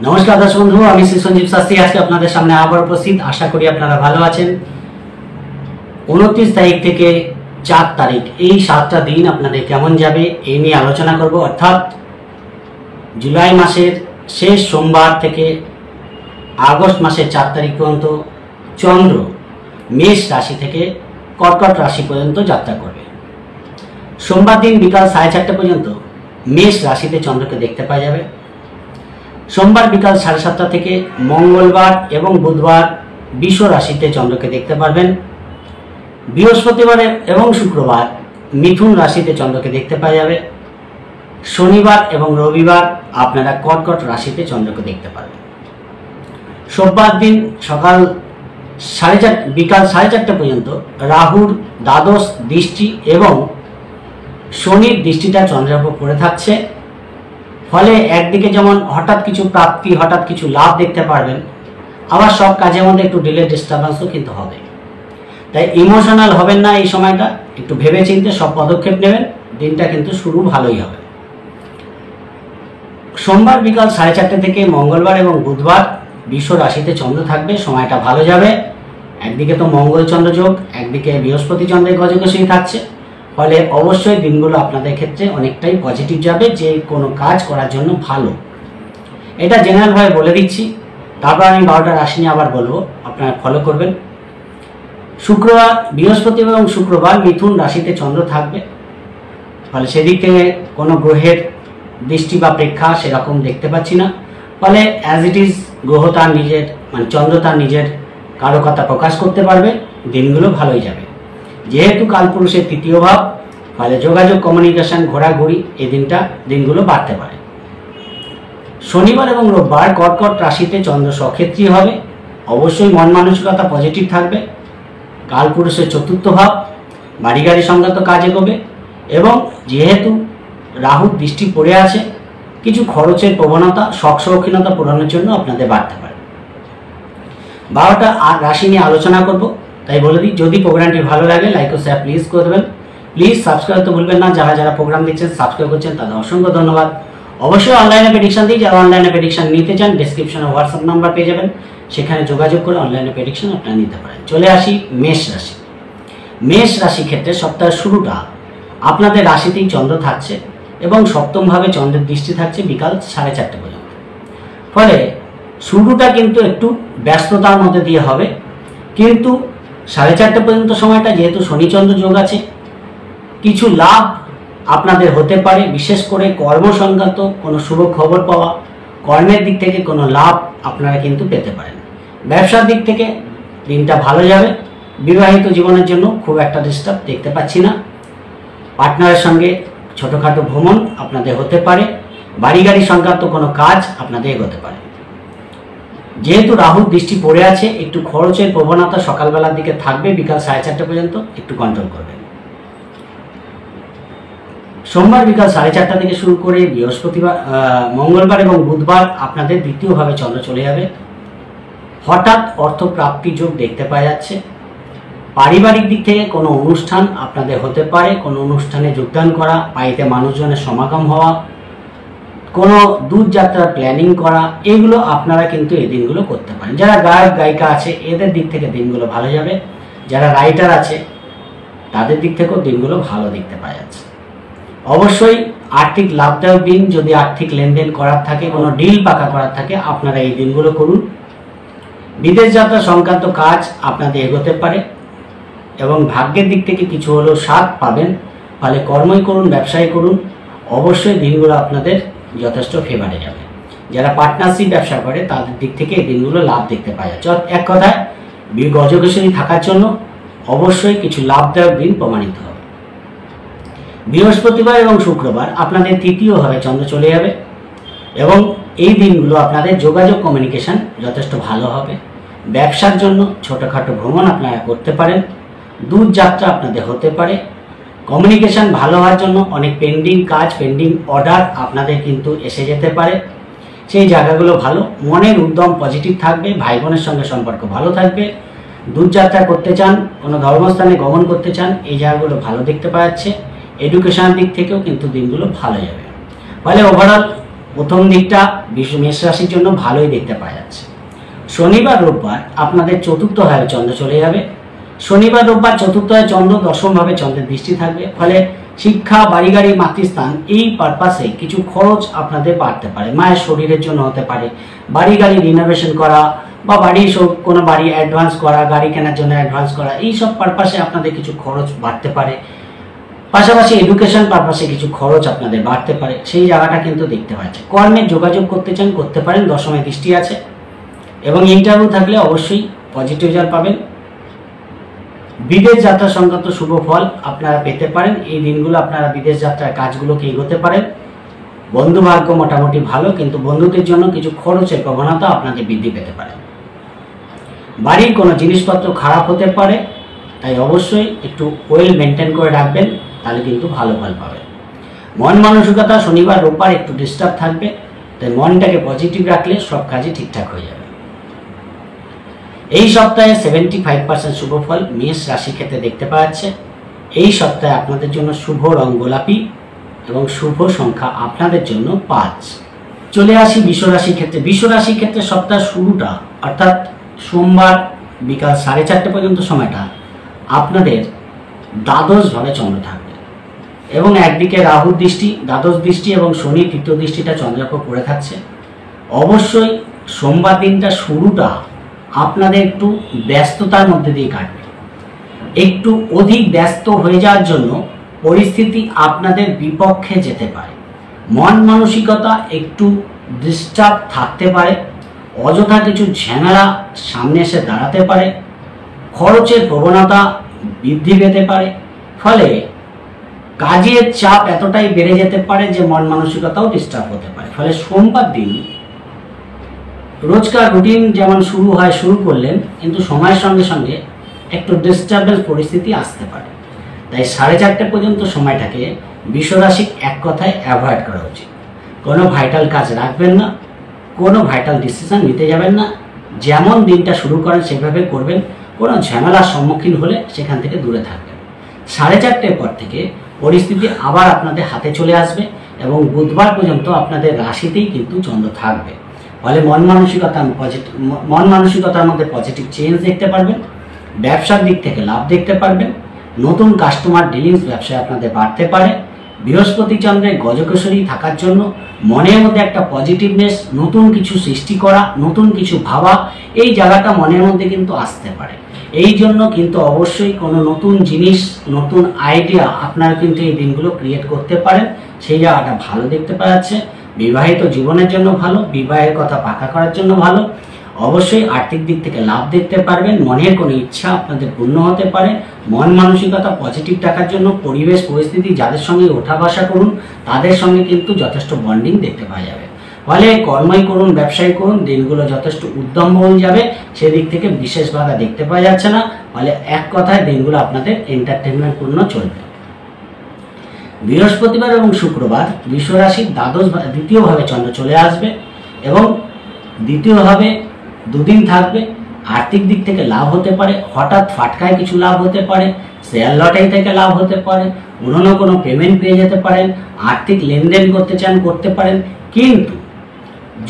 নমস্কার দর্শক বন্ধু, আমি শ্রী সঞ্জীব শাস্ত্রী আজকে আপনাদের সামনে আবার উপস্থিত। আশা করি আপনারা ভালো আছেন। 29 তারিখ থেকে 4 তারিখ এই 7টা দিন আপনাদের কেমন যাবে এই নিয়ে আলোচনা করব। অর্থাৎ জুলাই মাসের শেষ সোমবার থেকে আগস্ট মাসের 4 তারিখ পর্যন্ত চন্দ্র মেষ রাশি থেকে কর্কট রাশি পর্যন্ত যাত্রা করবে। সোমবার দিন বিকাল 4:30 পর্যন্ত মেষ রাশিতে চন্দ্রকে দেখতে পাওয়া যাবে। সোমবার বিকাল 7:30 থেকে মঙ্গলবার এবং বুধবার বৃষ রাশিতে চন্দ্রকে দেখতে পারবেন। বৃহস্পতিবার এবং শুক্রবার মিথুন রাশিতে চন্দ্রকে দেখতে পাওয়া যাবে। শনিবার এবং রবিবার আপনারা কর্কট রাশিতে চন্দ্রকে দেখতে পারবেন। সোমবার দিন বিকাল 4:30 পর্যন্ত রাহুর দ্বাদশ দৃষ্টি এবং শনির দৃষ্টিটা চন্দ্রের উপর পড়ে থাকছে। ফলে একদিকে যেমন হঠাৎ কিছু প্রাপ্তি, হঠাৎ কিছু লাভ দেখতে পারবেন, আবার সব কাজের মধ্যে একটু ডিলে ডিস্টারবেন্সও কিন্তু হবে। তাই ইমোশনাল হবেন না, এই সময়টা একটু ভেবে চিন্তে সব পদক্ষেপ নেবেন, দিনটা কিন্তু শুরু ভালোই হবে। সোমবার বিকাল 4:30 থেকে মঙ্গলবার এবং বুধবার বৃষ রাশিতে চন্দ্র থাকবে, সময়টা ভালো যাবে। একদিকে তো মঙ্গল চন্দ্র যোগ, একদিকে বৃহস্পতি চন্দ্রের গজকেশরী থাকছে। ফলে অবশ্যই দিনগুলো আপনাদের ক্ষেত্রে অনেকটাই পজিটিভ যাবে, যে কোনো কাজ করার জন্য ভালো। এটা জেনারেলভাবে বলে দিচ্ছি, তারপর আমি 12টা রাশি নিয়ে আবার বলবো, আপনারা ফলো করবেন। শুক্রবার, বৃহস্পতিবার এবং শুক্রবার মিথুন রাশিতে চন্দ্র থাকবে। ফলে সেদিক থেকে কোনো গ্রহের দৃষ্টি বা প্রেক্ষা সেরকম দেখতে পাচ্ছি না। ফলে অ্যাজ ইট ইজ গ্রহ তার নিজের চন্দ্র তার নিজের কারকতা প্রকাশ করতে পারবে, দিনগুলো ভালোই যাবে। যেহেতু কালপুরুষের 3য় ভাব, ফলে যোগাযোগ, কমিউনিকেশন, ঘোরাঘুরি এই দিনগুলো বাড়তে পারে। শনিবার এবং রোববার কর্কট রাশিতে চন্দ্র সক্ষেত্রী হবে, অবশ্যই মন মানসিকতা পজিটিভ থাকবে। কালপুরুষের 4র্থ ভাব, বাড়ি গাড়ি সংক্রান্ত কাজ এগোবে এবং যেহেতু রাহুর দৃষ্টি পড়ে আছে, কিছু খরচের প্রবণতা, শখ শৌখিনতা পূরণের জন্য আপনাদের বাড়তে পারে। 12টা রাশি নিয়ে আলোচনা করব, তাই বলে দিই, যদি প্রোগ্রামটি ভালো লাগে লাইক ও শেয়ার প্লিজ করে দেবেন। প্লিজ সাবস্ক্রাইব তো ভুলবেন না। যারা যারা প্রোগ্রাম দেখছেন, সাবস্ক্রাইব করছেন, তাদের অসংখ্য ধন্যবাদ। অবশ্যই অনলাইনে প্রেডিকশন দিই, যারা অনলাইনে প্রেডিকশন নিতে চান ডেসক্রিপশনে হোয়াটসঅ্যাপ নাম্বার পেয়ে যাবেন, সেখানে যোগাযোগ করে অনলাইনে প্রেডিকশন আপনারা নিতে পারেন। চলে আসি মেষ রাশি। মেষ রাশি ক্ষেত্রে সপ্তাহের শুরুটা আপনাদের রাশিতেই চন্দ্র থাকছে এবং সপ্তমভাবে চন্দ্রের দৃষ্টি থাকছে বিকাল 4:30 পর্যন্ত। ফলে শুরুটা কিন্তু একটু ব্যস্ততার মধ্যে দিয়ে হবে, কিন্তু 4:30 পর্যন্ত সময়টা যেহেতু শনিচন্দ্র যোগ আছে, কিছু লাভ আপনাদের হতে পারে। বিশেষ করে কর্ম সংক্রান্ত কোনো শুভ খবর পাওয়া, কর্মের দিক থেকে কোনো লাভ আপনারা কিন্তু পেতে পারেন। ব্যবসার দিক থেকে দিনটা ভালো যাবে। বিবাহিত জীবনের জন্য খুব একটা ডিস্টার্ব দেখতে পাচ্ছি না। পার্টনারের সঙ্গে ছোটোখাটো ভ্রমণ আপনাদের হতে পারে। বাড়ি গাড়ি সংক্রান্ত কোনো কাজ আপনাদের এগোতে পারে। যেহেতু রাহুর দৃষ্টি পড়ে আছে, একটু খরচের প্রবণতা সকালবেলার দিকে থাকবে, বিকাল 4:30 পর্যন্ত একটু কন্ট্রোল করবেন। সোমবার বিকাল 4:30 থেকে শুরু করে বৃহস্পতিবার, মঙ্গলবার এবং বুধবার আপনাদের দ্বিতীয়ভাবে চন্দ্র চলে যাবে। হঠাৎ অর্থপ্রাপ্তি যোগ দেখতে পাওয়া যাচ্ছে। পারিবারিক দিক থেকে কোনো অনুষ্ঠান আপনাদের হতে পারে, কোনো অনুষ্ঠানে যোগদান করা, বাড়িতে মানুষজনের সমাগম হওয়া, কোনো দূরযাত্রার প্ল্যানিং করা, এগুলো আপনারা কিন্তু এই দিনগুলো করতে পারেন। যারা গায়ক গায়িকা আছে এদের দিক থেকে দিনগুলো ভালো যাবে। যারা রাইটার আছে তাদের দিক থেকেও দিনগুলো ভালো দেখতে পাওয়া যাচ্ছে। অবশ্যই আর্থিক লাভদায়ক দিন। যদি আর্থিক লেনদেন করার থাকে, কোনো ডিল পাকা করার থাকে, আপনারা এই দিনগুলো করুন। বিদেশ যাত্রা সংক্রান্ত কাজ আপনাদের এগোতে পারে এবং ভাগ্যের দিক থেকে কিছু হলেও স্বাদ পাবেন। ফলে কর্মই করুন, ব্যবসায় করুন, অবশ্যই দিনগুলো আপনাদের যথেষ্ট ফেভারে যাবে। যারা পার্টনারশিপ ব্যবসা করে তাদের দিক থেকে এই দিনগুলো লাভ দেখতে পাওয়া যাচ্ছে। এক কথায় গজকেশরী থাকার জন্য অবশ্যই কিছু লাভদায়ক দিন প্রমাণিত হবে। বৃহস্পতিবার এবং শুক্রবার আপনাদের 3য়ভাবে চন্দ্র চলে যাবে এবং এই দিনগুলো আপনাদের যোগাযোগ, কমিউনিকেশন যথেষ্ট ভালো হবে। ব্যবসার জন্য ছোটোখাটো ভ্রমণ আপনারা করতে পারেন। দূর যাত্রা আপনাদের হতে পারে। কমিউনিকেশন ভালো হওয়ার জন্য অনেক পেন্ডিং কাজ, পেন্ডিং অর্ডার আপনাদের কিন্তু এসে যেতে পারে। সেই জায়গাগুলো ভালো। মনের উদ্যম পজিটিভ থাকবে। ভাই বোনের সঙ্গে সম্পর্ক ভালো থাকবে। দূরযাত্রা করতে চান, কোনো ধর্মস্থানে গমন করতে চান, এই জায়গাগুলো ভালো দেখতে পাওয়া যাচ্ছে। এডুকেশনের দিক থেকেও কিন্তু দিনগুলো ভালো যাবে। ফলে ওভারঅল প্রথম দিকটা মেষ রাশির জন্য ভালোই দেখতে পাওয়া যাচ্ছে। শনিবার রোববার আপনাদের চতুর্থ ভাবে চন্দ্র চলে যাবে। শনিবার রোববার চতুর্থ ভাবে চন্দ্র, দশমভাবে চন্দ্রের দৃষ্টি থাকবে, ফলে শিক্ষা, বাড়ি গাড়ি, মাতৃস্থান এই পারপাসে কিছু খরচ আপনাদের বাড়তে পারে। মায়ের শরীরের জন্য হতে পারে, বাড়ি গাড়ি রিনোভেশন করা বা কোনো বাড়ি অ্যাডভান্স করা, গাড়ি কেনার জন্য অ্যাডভান্স করা, এই সব পারপাসে আপনাদের কিছু খরচ বাড়তে পারে। পাশাপাশি এডুকেশন পারপাসে কিছু খরচ আপনাদের বাড়তে পারে, সেই জায়গাটা কিন্তু দেখতে পাচ্ছে। কর্মের যোগাযোগ করতে চান করতে পারেন, দশমে দৃষ্টি আছে, এবং ইন্টারভিউ থাকলে অবশ্যই পজিটিভ রেজাল্ট পাবেন। বিদেশ যাত্রা সংক্রান্ত শুভ ফল আপনারা পেতে পারেন। এই দিনগুলো আপনারা বিদেশ যাত্রার কাজগুলোকে এগোতে পারেন। বন্ধু ভাগ্য মোটামুটি ভালো, কিন্তু বন্ধুদের জন্য কিছু খরচের প্রবণতা আপনাদের বৃদ্ধি পেতে পারে। বাড়ির কোনো জিনিসপত্র খারাপ হতে পারে, তাই অবশ্যই একটু ওয়েল মেনটেন করে রাখবেন, তাহলে কিন্তু ভালো ফল পাবেন। মন মানসিকতা শনিবার রোববার একটু ডিস্টার্ব থাকবে, তাই মনটাকে পজিটিভ রাখলে সব কাজই ঠিকঠাক হয়ে যাবে। এই সপ্তাহে 75% শুভ ফল মেষ রাশি ক্ষেত্রে দেখতে পাওয়া যাচ্ছে। এই সপ্তাহে আপনাদের জন্য শুভ রং গোলাপি এবং শুভ সংখ্যা আপনাদের জন্য 5। চলে আসি বৃষ রাশির ক্ষেত্রে। বৃষ রাশির ক্ষেত্রে সপ্তাহের শুরুটা অর্থাৎ সোমবার বিকাল 4:30 পর্যন্ত সময়টা আপনাদের দ্বাদশ ভাবে চন্দ্র থাকবে, এবং একদিকে রাহুর দৃষ্টি, দ্বাদশ দৃষ্টি, এবং শনি তৃতীয় দৃষ্টিটা চন্দ্রের উপর পড়ে থাকছে। অবশ্যই সোমবার দিনটা শুরুটা আপনাদের একটু ব্যস্ততার মধ্যে দিয়ে কাটবে। একটু অধিক ব্যস্ত হয়ে যাওয়ার জন্য পরিস্থিতি আপনাদের বিপক্ষে যেতে পারে। মন মানসিকতা একটু ডিস্টার্ব থাকতে পারে, অযথা কিছু ঝামেলা সামনে এসে দাঁড়াতে পারে, খরচের প্রবণতা বৃদ্ধি পেতে পারে, ফলে কাজের চাপ এতটাই বেড়ে যেতে পারে যে মন মানসিকতাও ডিস্টার্ব হতে পারে। ফলে সোমবার দিন রোজকার রুটিন যেমন শুরু করলেন, কিন্তু সময়ের সঙ্গে সঙ্গে একটু ডিস্টার্বেন্স পরিস্থিতি আসতে পারে। তাই 4:30 পর্যন্ত সময়টাকে বৃষ রাশি এক কথায় অ্যাভয়েড করা উচিত। কোনো ভাইটাল কাজ রাখবেন না, কোনো ভাইটাল ডিসিশন নিতে যাবেন না। যেমন দিনটা শুরু করেন সেভাবে করবেন। কোনো ঝামেলার সম্মুখীন হলে সেখান থেকে দূরে থাকবেন। 4:30 পর থেকে পরিস্থিতি আবার আপনাদের হাতে চলে আসবে, এবং বুধবার পর্যন্ত আপনাদের রাশিতেই কিন্তু চন্দ্র থাকবে। ফলে মন মানসিকতার মধ্যে পজিটিভ চেঞ্জ দেখতে পারবেন। ব্যবসার দিক থেকে লাভ দেখতে পারবেন। নতুন কাস্টমার ডিলিংস ব্যবসায় আপনাদের বাড়তে পারে। বৃহস্পতি চন্দ্রের গজকেশরী থাকার জন্য মনের মধ্যে একটা পজিটিভনেস, নতুন কিছু সৃষ্টি করা, নতুন কিছু ভাবা, এই জায়গাটা মনের মধ্যে কিন্তু আসতে পারে। এই জন্য কিন্তু অবশ্যই কোনো নতুন জিনিস, নতুন আইডিয়া আপনারা কিন্তু এই দিনগুলো ক্রিয়েট করতে পারেন। সেই জায়গাটা ভালো দেখতে পাওয়া যাচ্ছে। বিবাহিত জীবনের জন্য ভালো, বিবাহের কথা পাকা করার জন্য ভালো। অবশ্যই আর্থিক দিক থেকে লাভ দেখতে পারবেন। মনের কোনো ইচ্ছা আপনাদের পূর্ণ হতে পারে। মন মানসিকতা পজিটিভ রাখার জন্য পরিবেশ পরিস্থিতি যাদের সঙ্গে ওঠা বসা করুন, তাদের সঙ্গে কিন্তু যথেষ্ট বন্ডিং দেখতে পাওয়া যাবে। ফলে কর্মই করুন, ব্যবসায় করুন, দিনগুলো যথেষ্ট উদ্যমবহুল যাবে। সেদিক থেকে বিশেষ বাধা দেখতে পাওয়া যাচ্ছে না। ফলে এক কথায় দিনগুলো আপনাদের এন্টারটেনমেন্ট পূর্ণ চলবে। বৃহস্পতিবার এবং শুক্রবার বৃষ রাশির দ্বিতীয়ভাবে চন্দ্র চলে আসবে, এবং দ্বিতীয়ভাবে দুদিন থাকবে। আর্থিক দিক থেকে লাভ হতে পারে, হঠাৎ ফাটকায় কিছু লাভ হতে পারে, শেয়ার লটারি থেকে লাভ হতে পারে, পুরনো কোনো পেমেন্ট পেয়ে যেতে পারেন, আর্থিক লেনদেন করতে চান করতে পারেন। কিন্তু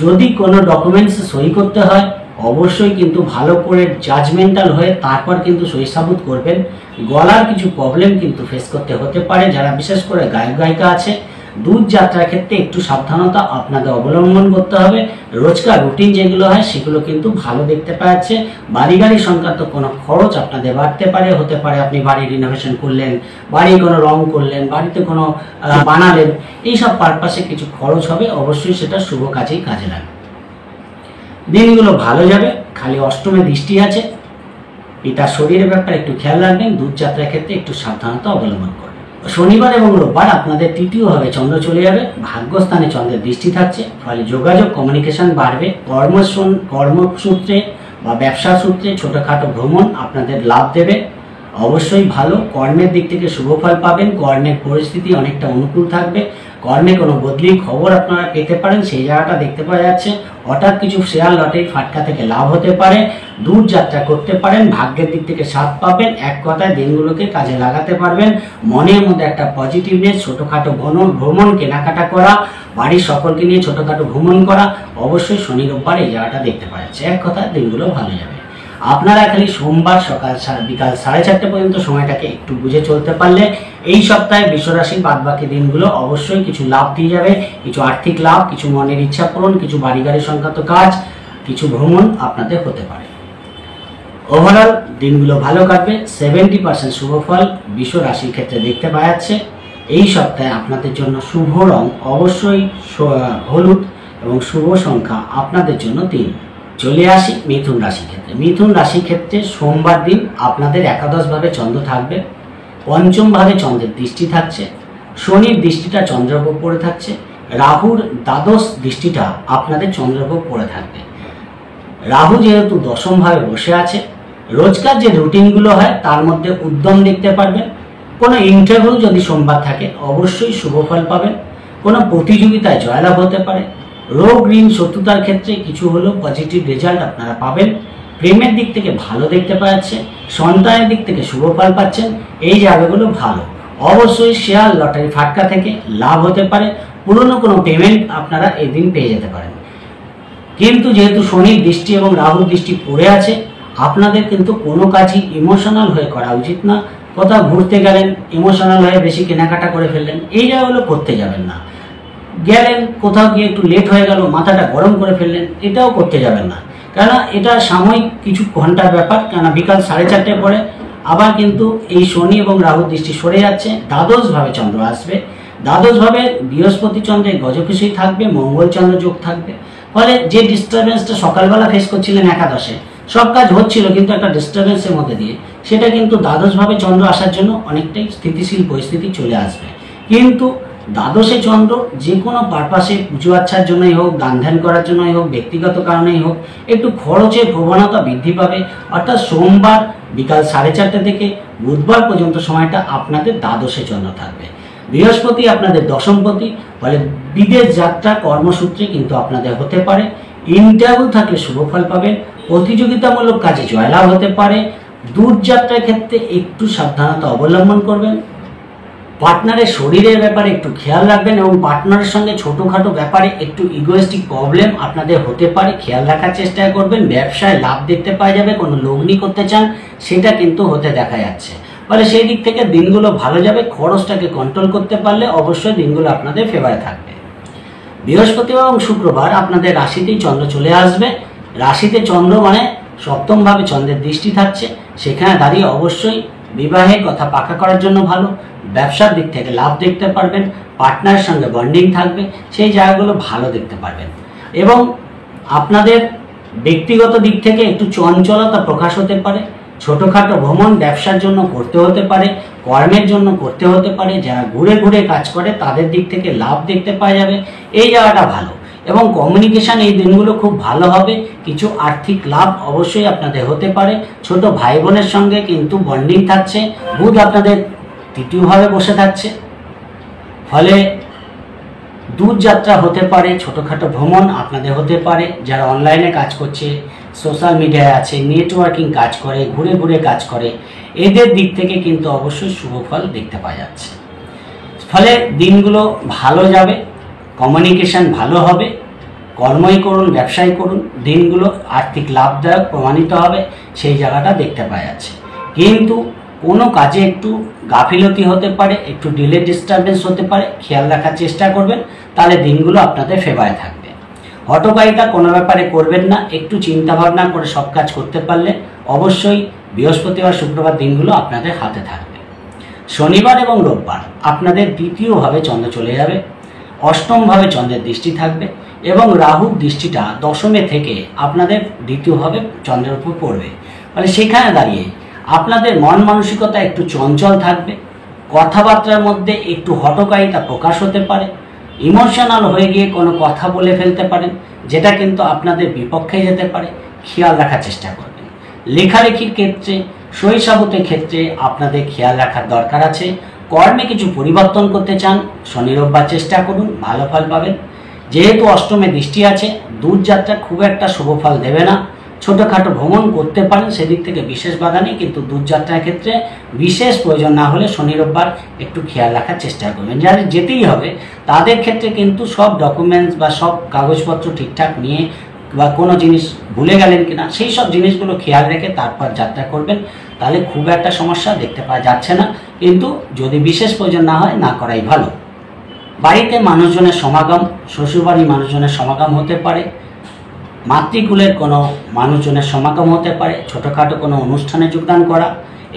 যদি কোনো ডকুমেন্টস সই করতে হয় অবশ্যই কিন্তু ভালো করে জাজমেন্টাল হয়ে তারপর কিন্তু সই সাবুত করবেন। গলার কিছু প্রবলেম কিন্তু ফেস করতে হতে পারে। যারা বিশেষ করে গায়ক গায়িকা আছে, দূর যাত্রার ক্ষেত্রে একটু সাবধানতা আপনাদের অবলম্বন করতে হবে। রোজকার রুটিন যেগুলো হয় সেগুলো কিন্তু ভালো দেখতে পাওয়া যাচ্ছে। বাড়ি গাড়ি সংক্রান্ত কোনো খরচ আপনাদের বাড়তে পারে, হতে পারে আপনি বাড়ি রিনোভেশন করলেন, বাড়ি কোনো রং করলেন, বাড়িতে কোনো বানালেন, এইসব পারপাসে কিছু খরচ হবে। অবশ্যই সেটা শুভ কাজেই কাজে লাগবে। দিনগুলো ভালো যাবে। খালি অষ্টমে দৃষ্টি আছে, পিতার শরীরের ব্যাপারে একটু খেয়াল রাখবেন। দূর যাত্রার ক্ষেত্রে একটু সাবধানতা অবলম্বন করবেন। শনিবার এবং রোববার আপনাদের তৃতীয়ভাবে চন্দ্র চলে যাবে, ভাগ্যস্থানে চন্দ্রের দৃষ্টি থাকছে। ফলে যোগাযোগ কমিউনিকেশন বাড়বে। কর্মসূত্রে বা ব্যবসা সূত্রে ছোটখাটো ভ্রমণ আপনাদের লাভ দেবে। অবশ্যই ভালো। কর্মের দিক থেকে শুভ ফল পাবেন। কর্মের পরিস্থিতি অনেকটা অনুকূল থাকবে। কর্মে কোনো বদলির খবর আপনারা পেতে পারেন, সেই জায়গাটা দেখতে পাওয়া যাচ্ছে। হঠাৎ কিছু শেয়ার লটারি ফাটকা থেকে লাভ হতে পারে। দূর যাত্রা করতে পারেন। ভাগ্যের দিক থেকে সাথ পাবেন। এক কথায় দিনগুলোকে কাজে লাগাতে পারবেন। মনের মধ্যে একটা পজিটিভনেস, ছোটোখাটো ভ্রমণ, কেনাকাটা করা, বাড়ির সকলকে নিয়ে ছোটখাটো ভ্রমণ করা, অবশ্যই শনি রোববার এই জায়গাটা দেখতে পাওয়া যাচ্ছে। এক কথা দিনগুলো ভালো যাবে। আপনারা খালি সোমবার সকাল বিকাল 4:30 পর্যন্ত সময়টাকে একটু বুঝে চলতে পারলে এই সপ্তাহে বৃষরাশির বাদবাকি দিনগুলো অবশ্যই কিছু লাভ দিয়ে যাবে, কিছু আর্থিক লাভ, কিছু মনের ইচ্ছা পূরণ, কিছু বাড়ি গাড়ি সংক্রান্ত কাজ, কিছু ভ্রমণ আপনাদের হতে পারে। ওভারঅল দিনগুলো ভালো কাটবে। 70% শুভ ফল বৃষ রাশির ক্ষেত্রে দেখতে পাওয়া যাচ্ছে। এই সপ্তাহে আপনাদের জন্য শুভ রং অবশ্যই হলুদ এবং শুভ সংখ্যা আপনাদের জন্য 3। চলে আসি মিথুন রাশির ক্ষেত্রে। মিথুন রাশির ক্ষেত্রে সোমবার দিন আপনাদের একাদশভাবে চন্দ্র থাকবে, পঞ্চমভাবে চন্দ্রের দৃষ্টি থাকছে, শনির দৃষ্টিটা চন্দ্রের উপর পড়ে থাকছে, রাহুর দ্বাদশ দৃষ্টিটা আপনাদের চন্দ্রের উপর পড়ে থাকবে। রাহু যেহেতু দশমভাবে বসে আছে, রোজকার যে রুটিনগুলো হয় তার মধ্যে উদ্যম দেখতে পারবেন। কোনো ইন্টারভিউ যদি সোমবার থাকে অবশ্যই শুভ ফল পাবেন। কোনো প্রতিযোগিতায় জয়লাভ হতে পারে। রোগ ঋণ শত্রুতার ক্ষেত্রে কিছু হলেও পজিটিভ রেজাল্ট আপনারা পাবেন। প্রেমের দিক থেকে ভালো দেখতে পাওয়া যাচ্ছে, সন্তানের দিক থেকে শুভ ফল পাচ্ছেন। এই জায়গাগুলো ভালো। অবশ্যই শেয়ার লটারি ফাটকা থেকে লাভ হতে পারে। পুরনো কোনো পেমেন্ট আপনারা এই দিন পেয়ে যেতে পারেন। কিন্তু যেহেতু শনির দৃষ্টি এবং রাহুর দৃষ্টি পড়ে আছে, আপনাদের কিন্তু কোনো কাজই ইমোশনাল হয়ে করা উচিত না। কোথাও ঘুরতে গেলেন, ইমোশনাল হয়ে বেশি কেনাকাটা করে ফেললেন, এই জায়গাগুলো করতে যাবেন না। গেলেন কোথাও গিয়ে একটু লেট হয়ে গেল, মাথাটা গরম করে ফেললেন, এটাও করতে যাবেন না। কেননা এটা সাময়িক কিছু ঘন্টার ব্যাপার। কেননা বিকাল 4:30 পরে আবার কিন্তু এই শনি এবং রাহুর দৃষ্টি সরে যাচ্ছে, দ্বাদশভাবে চন্দ্র আসবে। দ্বাদশভাবে বৃহস্পতি চন্দ্রের গজকেশী থাকবে, মঙ্গল চন্দ্র যোগ থাকবে। ফলে যে ডিস্টারবেন্সটা সকালবেলা ফেস করছিলেন একাদশে, সব কাজ হচ্ছিল কিন্তু একটা ডিস্টারবেন্সের মধ্যে দিয়ে, সেটা কিন্তু দ্বাদশভাবে চন্দ্র আসার জন্য অনেকটাই স্থিতিশীল পরিস্থিতি চলে আসবে। কিন্তু দ্বাদশে চন্দ্র যে কোনো পারপাসে পুজো আচ্ছার জন্যই হোক, দান ধ্যান করার জন্যই হোক, ব্যক্তিগত কারণেই হোক, একটু খরচের প্রবণতা বৃদ্ধি পাবে। অর্থাৎ সোমবার বিকাল 4:30 থেকে বুধবার পর্যন্ত সময়টা আপনাদের দ্বাদশে চন্দ্র থাকবে। বৃহস্পতি আপনাদের দশমপতি, ফলে বিদেশ যাত্রা কর্মসূত্রে কিন্তু আপনাদের হতে পারে। ইন্টারভিউ থাকলে শুভ ফল পাবেন। প্রতিযোগিতামূলক কাজে জয়লাভ হতে পারে। দূরযাত্রার ক্ষেত্রে একটু সাবধানতা অবলম্বন করবেন। পার্টনারের শরীরের ব্যাপারে একটু খেয়াল রাখবেন এবং পার্টনারের সঙ্গে ছোটোখাটো ব্যাপারে একটু ইগোয়েস্টিক প্রবলেম আপনাদের হতে পারে, খেয়াল রাখার চেষ্টা করবেন। ব্যবসায় লাভ দেখতে পাওয়া যাবে। কোনো লগ্নি করতে চান সেটা কিন্তু হতে দেখা যাচ্ছে। ফলে সেই দিক থেকে দিনগুলো ভালো যাবে। খরচটাকে কন্ট্রোল করতে পারলে অবশ্যই দিনগুলো আপনাদের ফেভারে থাকবে। বৃহস্পতিবার এবং শুক্রবার আপনাদের রাশিতেই চন্দ্র চলে আসবে। রাশিতে চন্দ্র মানে সপ্তমভাবে চন্দ্রের দৃষ্টি থাকছে। সেখানে দাঁড়িয়ে অবশ্যই বিবাহের কথা পাকা করার জন্য ভালো। ব্যবসার দিক থেকে লাভ দেখতে পারবেন। পার্টনারের সঙ্গে বন্ডিং থাকবে, সেই জায়গাগুলো ভালো দেখতে পারবেন। এবং আপনাদের ব্যক্তিগত দিক থেকে একটু চঞ্চলতা প্রকাশ হতে পারে। ছোটোখাটো ভ্রমণ ব্যবসার জন্য করতে হতে পারে, কর্মের জন্য করতে হতে পারে। যারা ঘুরে ঘুরে কাজ করে তাদের দিক থেকে লাভ দেখতে পাওয়া যাবে। এই জায়গাটা ভালো। এবং কমিউনিকেশন এই দিনগুলো খুব ভালো হবে। কিছু আর্থিক লাভ অবশ্যই আপনাদের হতে পারে। ছোট ভাই বোনের সঙ্গে কিন্তু বন্ডিং থাকছে। বুধ আপনাদের তৃতীয়ভাবে বসে থাকছে, ফলে দূরযাত্রা হতে পারে, ছোটোখাটো ভ্রমণ আপনাদের হতে পারে। যারা অনলাইনে কাজ করছে, সোশ্যাল মিডিয়ায় আছে, নেটওয়ার্কিং কাজ করে, ঘুরে ঘুরে কাজ করে, এদের দিক থেকে কিন্তু অবশ্যই শুভ ফল দেখতে পাওয়া যাচ্ছে। ফলে দিনগুলো ভালো যাবে। কমিউনিকেশন ভালো হবে। কর্মই করুন, ব্যবসায় করুন, দিনগুলো আর্থিক লাভদায়ক প্রমাণিত হবে, সেই জায়গাটা দেখতে পাওয়া যাচ্ছে। কিন্তু কোনো কাজে একটু গাফিলতি হতে পারে, একটু ডিলে ডিস্টারবেন্স হতে পারে, খেয়াল রাখার চেষ্টা করবেন। তাহলে দিনগুলো আপনাদের ফেভারে থাকবে। হঠকারিতা কোনো ব্যাপারে করবেন না। একটু চিন্তা ভাবনা করে সব কাজ করতে পারলে অবশ্যই বৃহস্পতিবার শুক্রবার দিনগুলো আপনাদের হাতে থাকবে। শনিবার এবং রোববার আপনাদের দ্বিতীয়ভাবে চন্দ্র চলে যাবে। অষ্টমভাবে চন্দ্রের দৃষ্টি থাকবে এবং রাহুর দৃষ্টিটা দশমে থেকে আপনাদের দ্বিতীয়ভাবে চন্দ্রের উপর পড়বে। ফলে সেখানে দাঁড়িয়ে আপনাদের মন মানসিকতা একটু চঞ্চল থাকবে। কথাবার্তার মধ্যে একটু হঠকারিতা প্রকাশ হতে পারে। ইমোশনাল হয়ে গিয়ে কোনো কথা বলে ফেলতে পারেন, যেটা কিন্তু আপনাদের বিপক্ষে যেতে পারে। খেয়াল রাখার চেষ্টা করবেন। লেখালেখির ক্ষেত্রে, সই সাবুতের ক্ষেত্রে আপনাদের খেয়াল রাখার দরকার আছে। কর্মে কিছু পরিবর্তন করতে চান, শনি রোববার চেষ্টা করুন, ভালো ফল পাবেন। যেহেতু অষ্টমে দৃষ্টি আছে, দূরযাত্রা খুব একটা শুভ ফল দেবে না। ছোটোখাটো ভ্রমণ করতে পারেন, সেদিক থেকে বিশেষ বাধা নেই, কিন্তু দূরযাত্রার ক্ষেত্রে বিশেষ প্রয়োজন না হলে শনি রোববার একটু খেয়াল রাখার চেষ্টা করবেন। যাদের যেতেই হবে তাদের ক্ষেত্রে কিন্তু সব ডকুমেন্টস বা সব কাগজপত্র ঠিকঠাক নিয়ে, বা কোনো জিনিস ভুলে গেলেন কিনা সেই সব জিনিসগুলো খেয়াল রেখে তারপর যাত্রা করবেন, তাহলে খুব একটা সমস্যা দেখতে পাওয়া যাচ্ছে না। কিন্তু যদি বিশেষ প্রয়োজন না হয়, না করাই ভালো। বাড়িতে মানুষজনের সমাগম, শ্বশুরবাড়ির মানুষজনের সমাগম হতে পারে, মাতৃকুলের কোনো মানুষজনের সমাগম হতে পারে, ছোটোখাটো কোনো অনুষ্ঠানে যোগদান করা,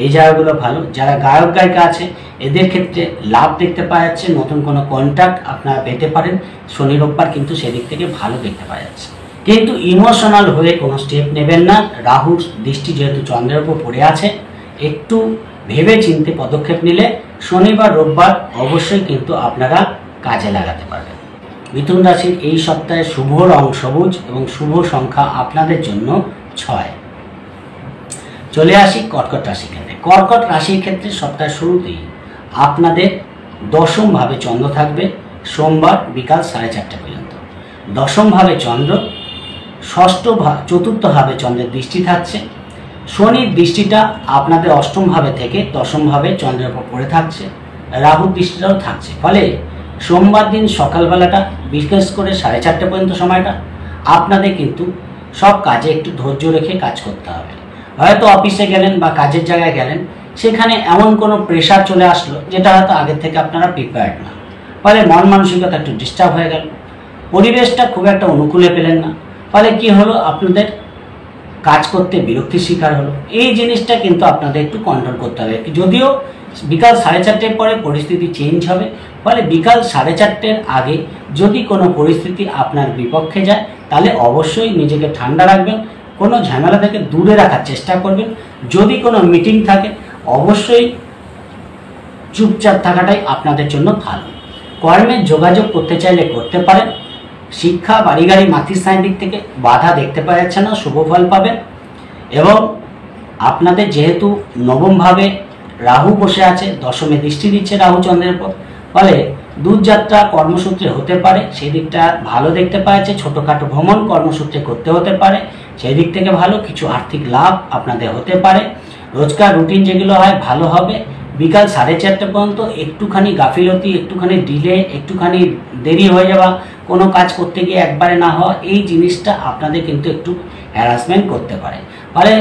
এই জায়গাগুলো ভালো। যারা গায়ক গায়িকা আছে এদের ক্ষেত্রে লাভ দেখতে পাওয়া যাচ্ছে, নতুন কোনো কন্ট্রাক্ট আপনারা পেতে পারেন। শনি রোববার কিন্তু সেদিক থেকে ভালো দেখতে পাওয়া যাচ্ছে। কিন্তু ইমোশনাল হয়ে কোনো স্টেপ নেবেন না। রাহুর দৃষ্টি যেহেতু চন্দ্রের উপর পড়ে আছে, একটু ভেবে চিন্তে পদক্ষেপ নিলে শনিবার রোববার অবশ্যই কিন্তু আপনারা কাজে লাগাতে পারবেন। মিথুন রাশির এই সপ্তাহে শুভ রং সবুজ এবং শুভ সংখ্যা আপনাদের জন্য 6। চলে আসি কর্কট রাশির ক্ষেত্রে। কর্কট রাশির ক্ষেত্রে সপ্তাহের শুরুতেই আপনাদের দশম ভাবে চন্দ্র থাকবে সোমবার বিকাল 4:30 পর্যন্ত। দশম ভাবে চন্দ্র, চতুর্থ ভাবে চন্দ্রের দৃষ্টি থাকছে। শনির দৃষ্টিটা আপনাদের অষ্টম ভাবে থেকে দশম ভাবে চন্দ্রের উপর পড়ে থাকছে, রাহুর দৃষ্টিটাও থাকছে। ফলে সোমবার দিন সকালবেলাটা, বিশেষ করে 4:30 পর্যন্ত সময়টা আপনাদের কিন্তু সব কাজে একটু ধৈর্য রেখে কাজ করতে হবে। হয়তো অফিসে গেলেন বা কাজের জায়গায় গেলেন, সেখানে এমন কোনো প্রেশার চলে আসলো যেটা হয়তো আগের থেকে আপনারা প্রিপেয়ার্ড না, ফলে মন মানসিকতা একটু ডিস্টার্ব হয়ে গেল, পরিবেশটা খুব একটা অনুকূলে পেলেন না, ফলে কি হলো, আপনাদের কাজ করতে বিরক্তির শিকার হলো। এই জিনিসটা কিন্তু আপনাদের একটু কন্ট্রোল করতে হবে। যদিও বিকাল 4:30 পরে পরিস্থিতি চেঞ্জ হবে, ফলে বিকাল 4:30 আগে যদি কোনো পরিস্থিতি আপনার বিপক্ষে যায় তাহলে অবশ্যই নিজেকে ঠান্ডা রাখবেন, কোনো ঝামেলা থেকে দূরে রাখার চেষ্টা করবেন। যদি কোনো মিটিং থাকে অবশ্যই চুপচাপ থাকাটাই আপনাদের জন্য ভালো। কর্মের যোগাযোগ করতে চাইলে করতে পারেন। শিক্ষা, বাড়ি গাড়ি, মাতৃস্থানের দিক থেকে বাধা দেখতে পাওয়া যাচ্ছে না, শুভ ফল পাবেন। এবং আপনাদের যেহেতু নবমভাবে রাহু বসে আছে, দশমে দৃষ্টি দিচ্ছে রাহু চন্দ্রের উপর, ফলে দূরযাত্রা কর্মসূত্রে হতে পারে, সেই দিকটা ভালো দেখতে পাওয়া যাচ্ছে। ছোটোখাটো ভ্রমণ কর্মসূত্রে করতে হতে পারে, সেই দিক থেকে ভালো। কিছু আর্থিক লাভ আপনাদের হতে পারে। রোজকার রুটিন যেগুলো হয় ভালো হবে। বিকাল 4:30 পর্যন্ত একটুখানি গাফিলতি, একটুখানি ডিলে, একটুখানি দেরি হয়ে যাওয়া, কোনো কাজ করতে গিয়ে একবারে না হওয়া, এই জিনিসটা আপনাদের কিন্তু একটু হ্যারাসমেন্ট করতে পারে। ফলে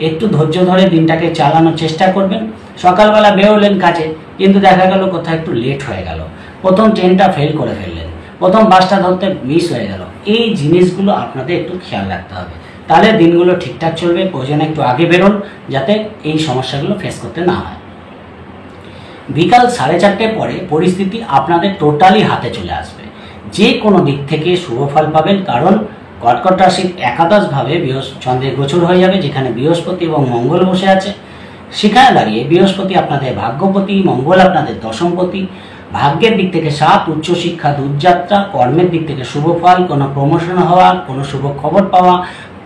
একটু ধৈর্য ধরে দিনটাকে চালানোর চেষ্টা করবেন। সকালবেলা বেরোলেন কাজে, কিন্তু দেখা গেল কোথাও একটু লেট হয়ে গেল, প্রথম ট্রেনটা ফেল করে ফেললেন, প্রথম বাসটা ধরতে মিস হয়ে গেল। এই জিনিসগুলো আপনাদের একটু খেয়াল রাখতে হবে, তাহলে দিনগুলো ঠিকঠাক চলবে। প্রয়োজনে একটু আগে বেরোন যাতে এই সমস্যাগুলো ফেস করতে না হয়। বিকাল 4:30 পরে পরিস্থিতি আপনাদের টোটালি হাতে চলে আসবে, যে কোনো দিক থেকে শুভ ফল পাবেন। কারণ কর্কট রাশির একাদশভাবে চন্দ্রের গোচর হয়ে যাবে, যেখানে বৃহস্পতি এবং মঙ্গল বসে আছে। সেখানে দাঁড়িয়ে বৃহস্পতি আপনাদের ভাগ্যপতি, মঙ্গল আপনাদের দশমপতি। ভাগ্যের দিক থেকে 7, উচ্চশিক্ষা, দূরযাত্রা, কর্মের দিক থেকে শুভ ফল, কোনো প্রমোশন হওয়া, কোনো শুভ খবর পাওয়া,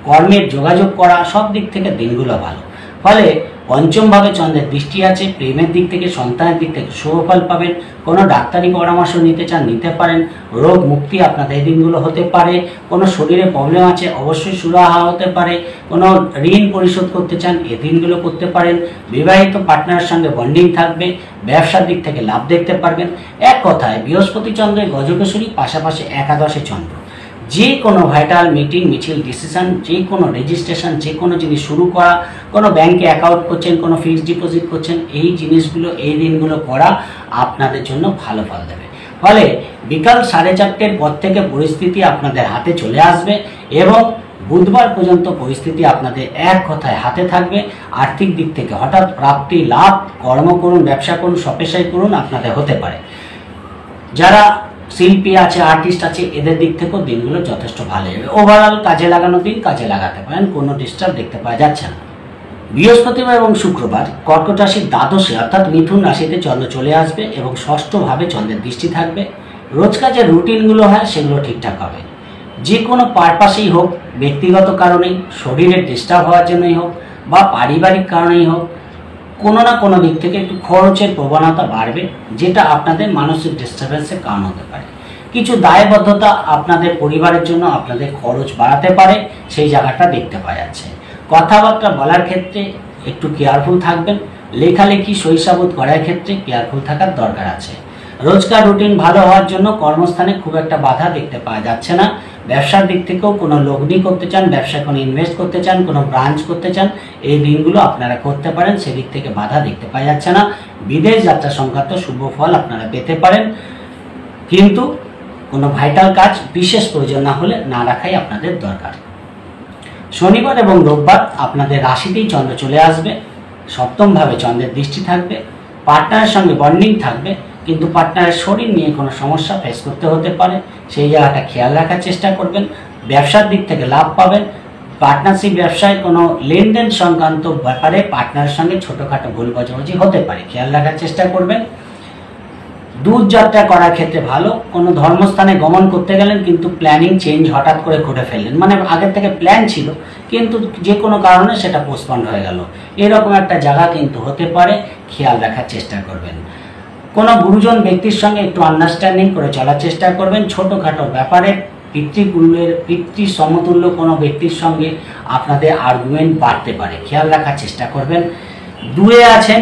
কর্মের যোগাযোগ করা, সব দিক থেকে দিনগুলো ভালো। ফলে পঞ্চমভাবে চন্দ্রের দৃষ্টি আছে, প্রেমের দিক থেকে, সন্তানের দিক থেকে শুভ ফল পাবেন। কোনো ডাক্তারি পরামর্শ নিতে চান নিতে পারেন। রোগ মুক্তি আপনাদের এই দিনগুলো হতে পারে। কোনো শরীরে প্রবলেম আছে অবশ্যই সুরাহা হতে পারে। কোনো ঋণ পরিশোধ করতে চান এই দিনগুলো করতে পারেন। বিবাহিত পার্টনারের সঙ্গে বন্ডিং থাকবে। ব্যবসার দিক থেকে লাভ দেখতে পারবেন। এক কথায় বৃহস্পতি চন্দ্রের গজকেশরী, পাশাপাশি একাদশে চন্দ্র। যে কোনো ভাইটাল মিটিং, মিছিল, ডিসিশন, যে কোনো রেজিস্ট্রেশন, যে কোনো জিনিস শুরু করা, কোনো ব্যাংকে অ্যাকাউন্ট করছেন, কোনো ফিক্সড ডিপোজিট করছেন, এই জিনিসগুলো এই দিনগুলো করা আপনাদের জন্য ভালো ফল দেবে। ফলে বিকাল 4:30 পর থেকে পরিস্থিতি আপনাদের হাতে চলে আসবে এবং বুধবার পর্যন্ত পরিস্থিতি আপনাদের এক কথায় হাতে থাকবে। আর্থিক দিক থেকে হঠাৎ প্রাপ্তি, লাভ, কর্ম করুন, ব্যবসা করুন, স্বপেশায় করুন, আপনাদের হতে পারে। যারা শিল্পী আছে, আর্টিস্ট আছে, এদের দিক থেকেও দিনগুলো যথেষ্ট ভালো যাবে। ওভারঅল কাজে লাগানো দিন, কাজে লাগাতে পারেন, কোনো ডিস্টার্ব দেখতে পাওয়া যাচ্ছে না। বৃহস্পতিবার এবং শুক্রবার কর্কট রাশির দ্বাদশে অর্থাৎ মিথুন রাশিতে চন্দ্র চলে আসবে এবং ষষ্ঠভাবে চন্দ্রের দৃষ্টি থাকবে। রোজকার যে রুটিনগুলো হয় সেগুলো ঠিকঠাক হবে। যে কোনো পারপাসেই হোক, ব্যক্তিগত কারণেই, শরীরের ডিস্টার্ব হওয়ার জন্যই হোক বা পারিবারিক কারণেই হোক, কোনো না কোনো দিক থেকে একটু খরচের প্রবণতা বাড়বে, যেটা আপনাদের মানসিক ডিস্টারবেন্সের কারণ হতে পারে। কিছু দায়বদ্ধতা আপনাদের পরিবারের জন্য আপনাদের খরচ বাড়াতে পারে, সেই জায়গাটা দেখতে পাওয়া যাচ্ছে। কথাবার্তা বলার ক্ষেত্রে একটু কেয়ারফুল থাকবেন। লেখালেখি সহিসাবোধ করার ক্ষেত্রে কেয়ারফুল থাকার দরকার আছে। রোজকার রুটিন ভালো হওয়ার জন্য কর্মস্থানে খুব একটা বাধা দেখতে পাওয়া যাচ্ছে না। ব্যবসার দিক থেকেও কোনো লগ্নি করতে চান, ব্যবসায় কোনো ইনভেস্ট করতে চান, কোনো ব্রাঞ্চ করতে চান, এই দিনগুলো আপনারা করতে পারেন, সেদিক থেকে বাধা দেখতে পাওয়া যাচ্ছে না। বিদেশ যাত্রা সংক্রান্ত শুভ ফল আপনারা পেতে পারেন, কিন্তু কোনো ভাইটাল কাজ বিশেষ প্রয়োজন না হলে না রাখাই আপনাদের দরকার। শনিবার এবং রোববার আপনাদের রাশিতেই চন্দ্র চলে আসবে, সপ্তমভাবে চন্দ্রের দৃষ্টি থাকবে, পার্টনারের সঙ্গে বন্ডিং থাকবে, কিন্তু পার্টনারের শরীর নিয়ে কোনো সমস্যা ফেস করতে হতে পারে, সেই জায়গাটা খেয়াল রাখার চেষ্টা করবেন। ব্যবসার দিক থেকে লাভ পাবেন। পার্টনারশিপ ব্যবসায় কোনো লেনদেন সংক্রান্ত ব্যাপারে পার্টনারের সঙ্গে ছোটোখাটো ভুল বোঝাবুঝি হতে পারে, খেয়াল রাখার চেষ্টা করবেন। দূর যাত্রা করার ক্ষেত্রে ভালো। কোনো ধর্মস্থানে গমন করতে গেলেন কিন্তু প্ল্যানিং চেঞ্জ হঠাৎ করে করে ফেললেন, মানে আগের থেকে প্ল্যান ছিল কিন্তু যে কোনো কারণে সেটা পোস্টপন্ড হয়ে গেল, এরকম একটা জায়গা কিন্তু হতে পারে, খেয়াল রাখার চেষ্টা করবেন। কোনো গুরুজন ব্যক্তির সঙ্গে একটু আন্ডারস্ট্যান্ডিং করে চলার চেষ্টা করবেন। ছোটোখাটো ব্যাপারে পিতৃ সমতুল্য কোনো ব্যক্তির সঙ্গে আপনাদের আর্গুমেন্ট বাড়তে পারে, খেয়াল রাখার চেষ্টা করবেন। দূরে আছেন,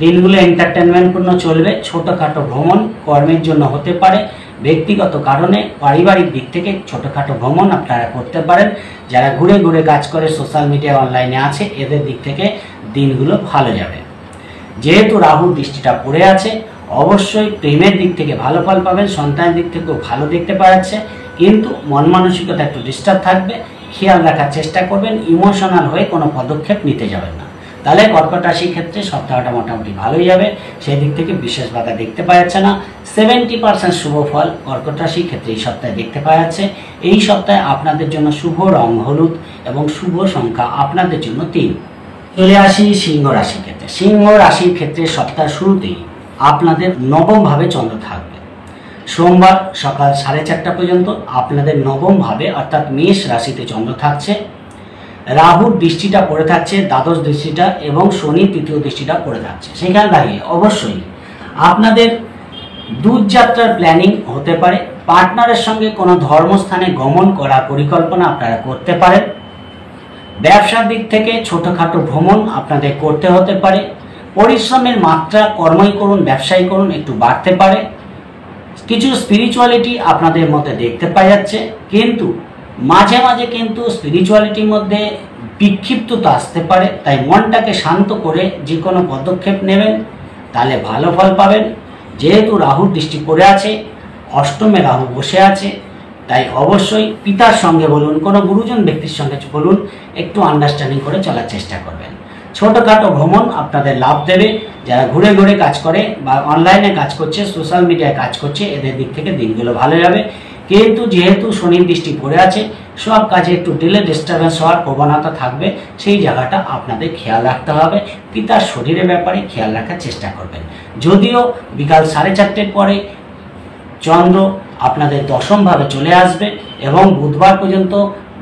দিনগুলো এন্টারটেনমেন্টপূর্ণ চলবে। ছোটোখাটো ভ্রমণ কর্মের জন্য হতে পারে, ব্যক্তিগত কারণে পারিবারিক দিক থেকে ছোটোখাটো ভ্রমণ আপনারা করতে পারেন। যারা ঘুরে ঘুরে কাজ করে, সোশ্যাল মিডিয়া অনলাইনে আছে, এদের দিক থেকে দিনগুলো ভালো যাবে। যেহেতু রাহুর দৃষ্টিটা পড়ে আছে, অবশ্যই প্রেমের দিক থেকে ভালো ফল পাবেন, সন্তানের দিক থেকেও ভালো দেখতে পাওয়া যাচ্ছে, কিন্তু মন মানসিকতা একটু ডিস্টার্ব থাকবে, খেয়াল রাখার চেষ্টা করবেন। ইমোশনাল হয়ে কোনো পদক্ষেপ নিতে যাবেন না, তাহলে কর্কট রাশির ক্ষেত্রে সপ্তাহটা মোটামুটি ভালোই যাবে, সেই দিক থেকে বিশেষ বাধা দেখতে পাওয়া যাচ্ছে না। 70% শুভ ফল কর্কট রাশির ক্ষেত্রে এই সপ্তাহে দেখতে পাওয়া যাচ্ছে। এই সপ্তাহে আপনাদের জন্য শুভ রং হলুদ এবং শুভ সংখ্যা আপনাদের জন্য 3। চলে আসি সিংহ রাশির ক্ষেত্রে। সিংহ রাশির ক্ষেত্রে সপ্তাহের শুরুতেই আপনাদের নবম ভাবে চন্দ্র থাকবে। সোমবার সকাল 4:30 পর্যন্ত আপনাদের নবম ভাবে অর্থাৎ মেষ রাশিতে চন্দ্র থাকছে। রাহুর দৃষ্টিটা পড়ে থাকছে, দ্বাদশ দৃষ্টিটা, এবং শনির তৃতীয় দৃষ্টিটা পড়ে থাকছে। সেখানে দাঁড়িয়ে অবশ্যই আপনাদের দূরযাত্রার প্ল্যানিং হতে পারে। পার্টনারের সঙ্গে কোনো ধর্মস্থানে গমন করার পরিকল্পনা আপনারা করতে পারেন। ব্যবসার দিক থেকে ছোটোখাটো ভ্রমণ আপনাদের করতে হতে পারে। পরিশ্রমের মাত্রা কর্মই করুন, ব্যবসায়ী করুন, একটু বাড়তে পারে। কিছু স্পিরিচুয়ালিটি আপনাদের মধ্যে দেখতে পাওয়া যাচ্ছে, কিন্তু মাঝে মাঝে কিন্তু স্পিরিচুয়ালিটির মধ্যে বিক্ষিপ্ততা আসতে পারে। তাই মনটাকে শান্ত করে যে কোনো পদক্ষেপ নেবেন, তাহলে ভালো ফল পাবেন। যেহেতু রাহুর দৃষ্টি পড়ে আছে, অষ্টমে রাহু বসে আছে, তাই অবশ্যই পিতার সঙ্গে বলুন, কোনো গুরুজন ব্যক্তির সঙ্গে বলুন, একটু আন্ডারস্ট্যান্ডিং করে চলার চেষ্টা করবেন। ছোটোখাটো ভ্রমণ আপনাদের লাভ দেবে। যারা ঘুরে ঘুরে কাজ করে বা অনলাইনে কাজ করছে, সোশ্যাল মিডিয়ায় কাজ করছে, এদের দিক থেকে দিনগুলো ভালো যাবে। কিন্তু যেহেতু শনির দৃষ্টি পড়ে আছে, সব কাজে একটু ডিলে ডিস্টারবেন্স হওয়ার প্রবণতা থাকবে, সেই জায়গাটা আপনাদের খেয়াল রাখতে হবে। পিতার শরীরের ব্যাপারে খেয়াল রাখার চেষ্টা করবেন। যদিও বিকাল 4:30 পরে চন্দ্র আপনাদের দশমভাবে চলে আসবে এবং বুধবার পর্যন্ত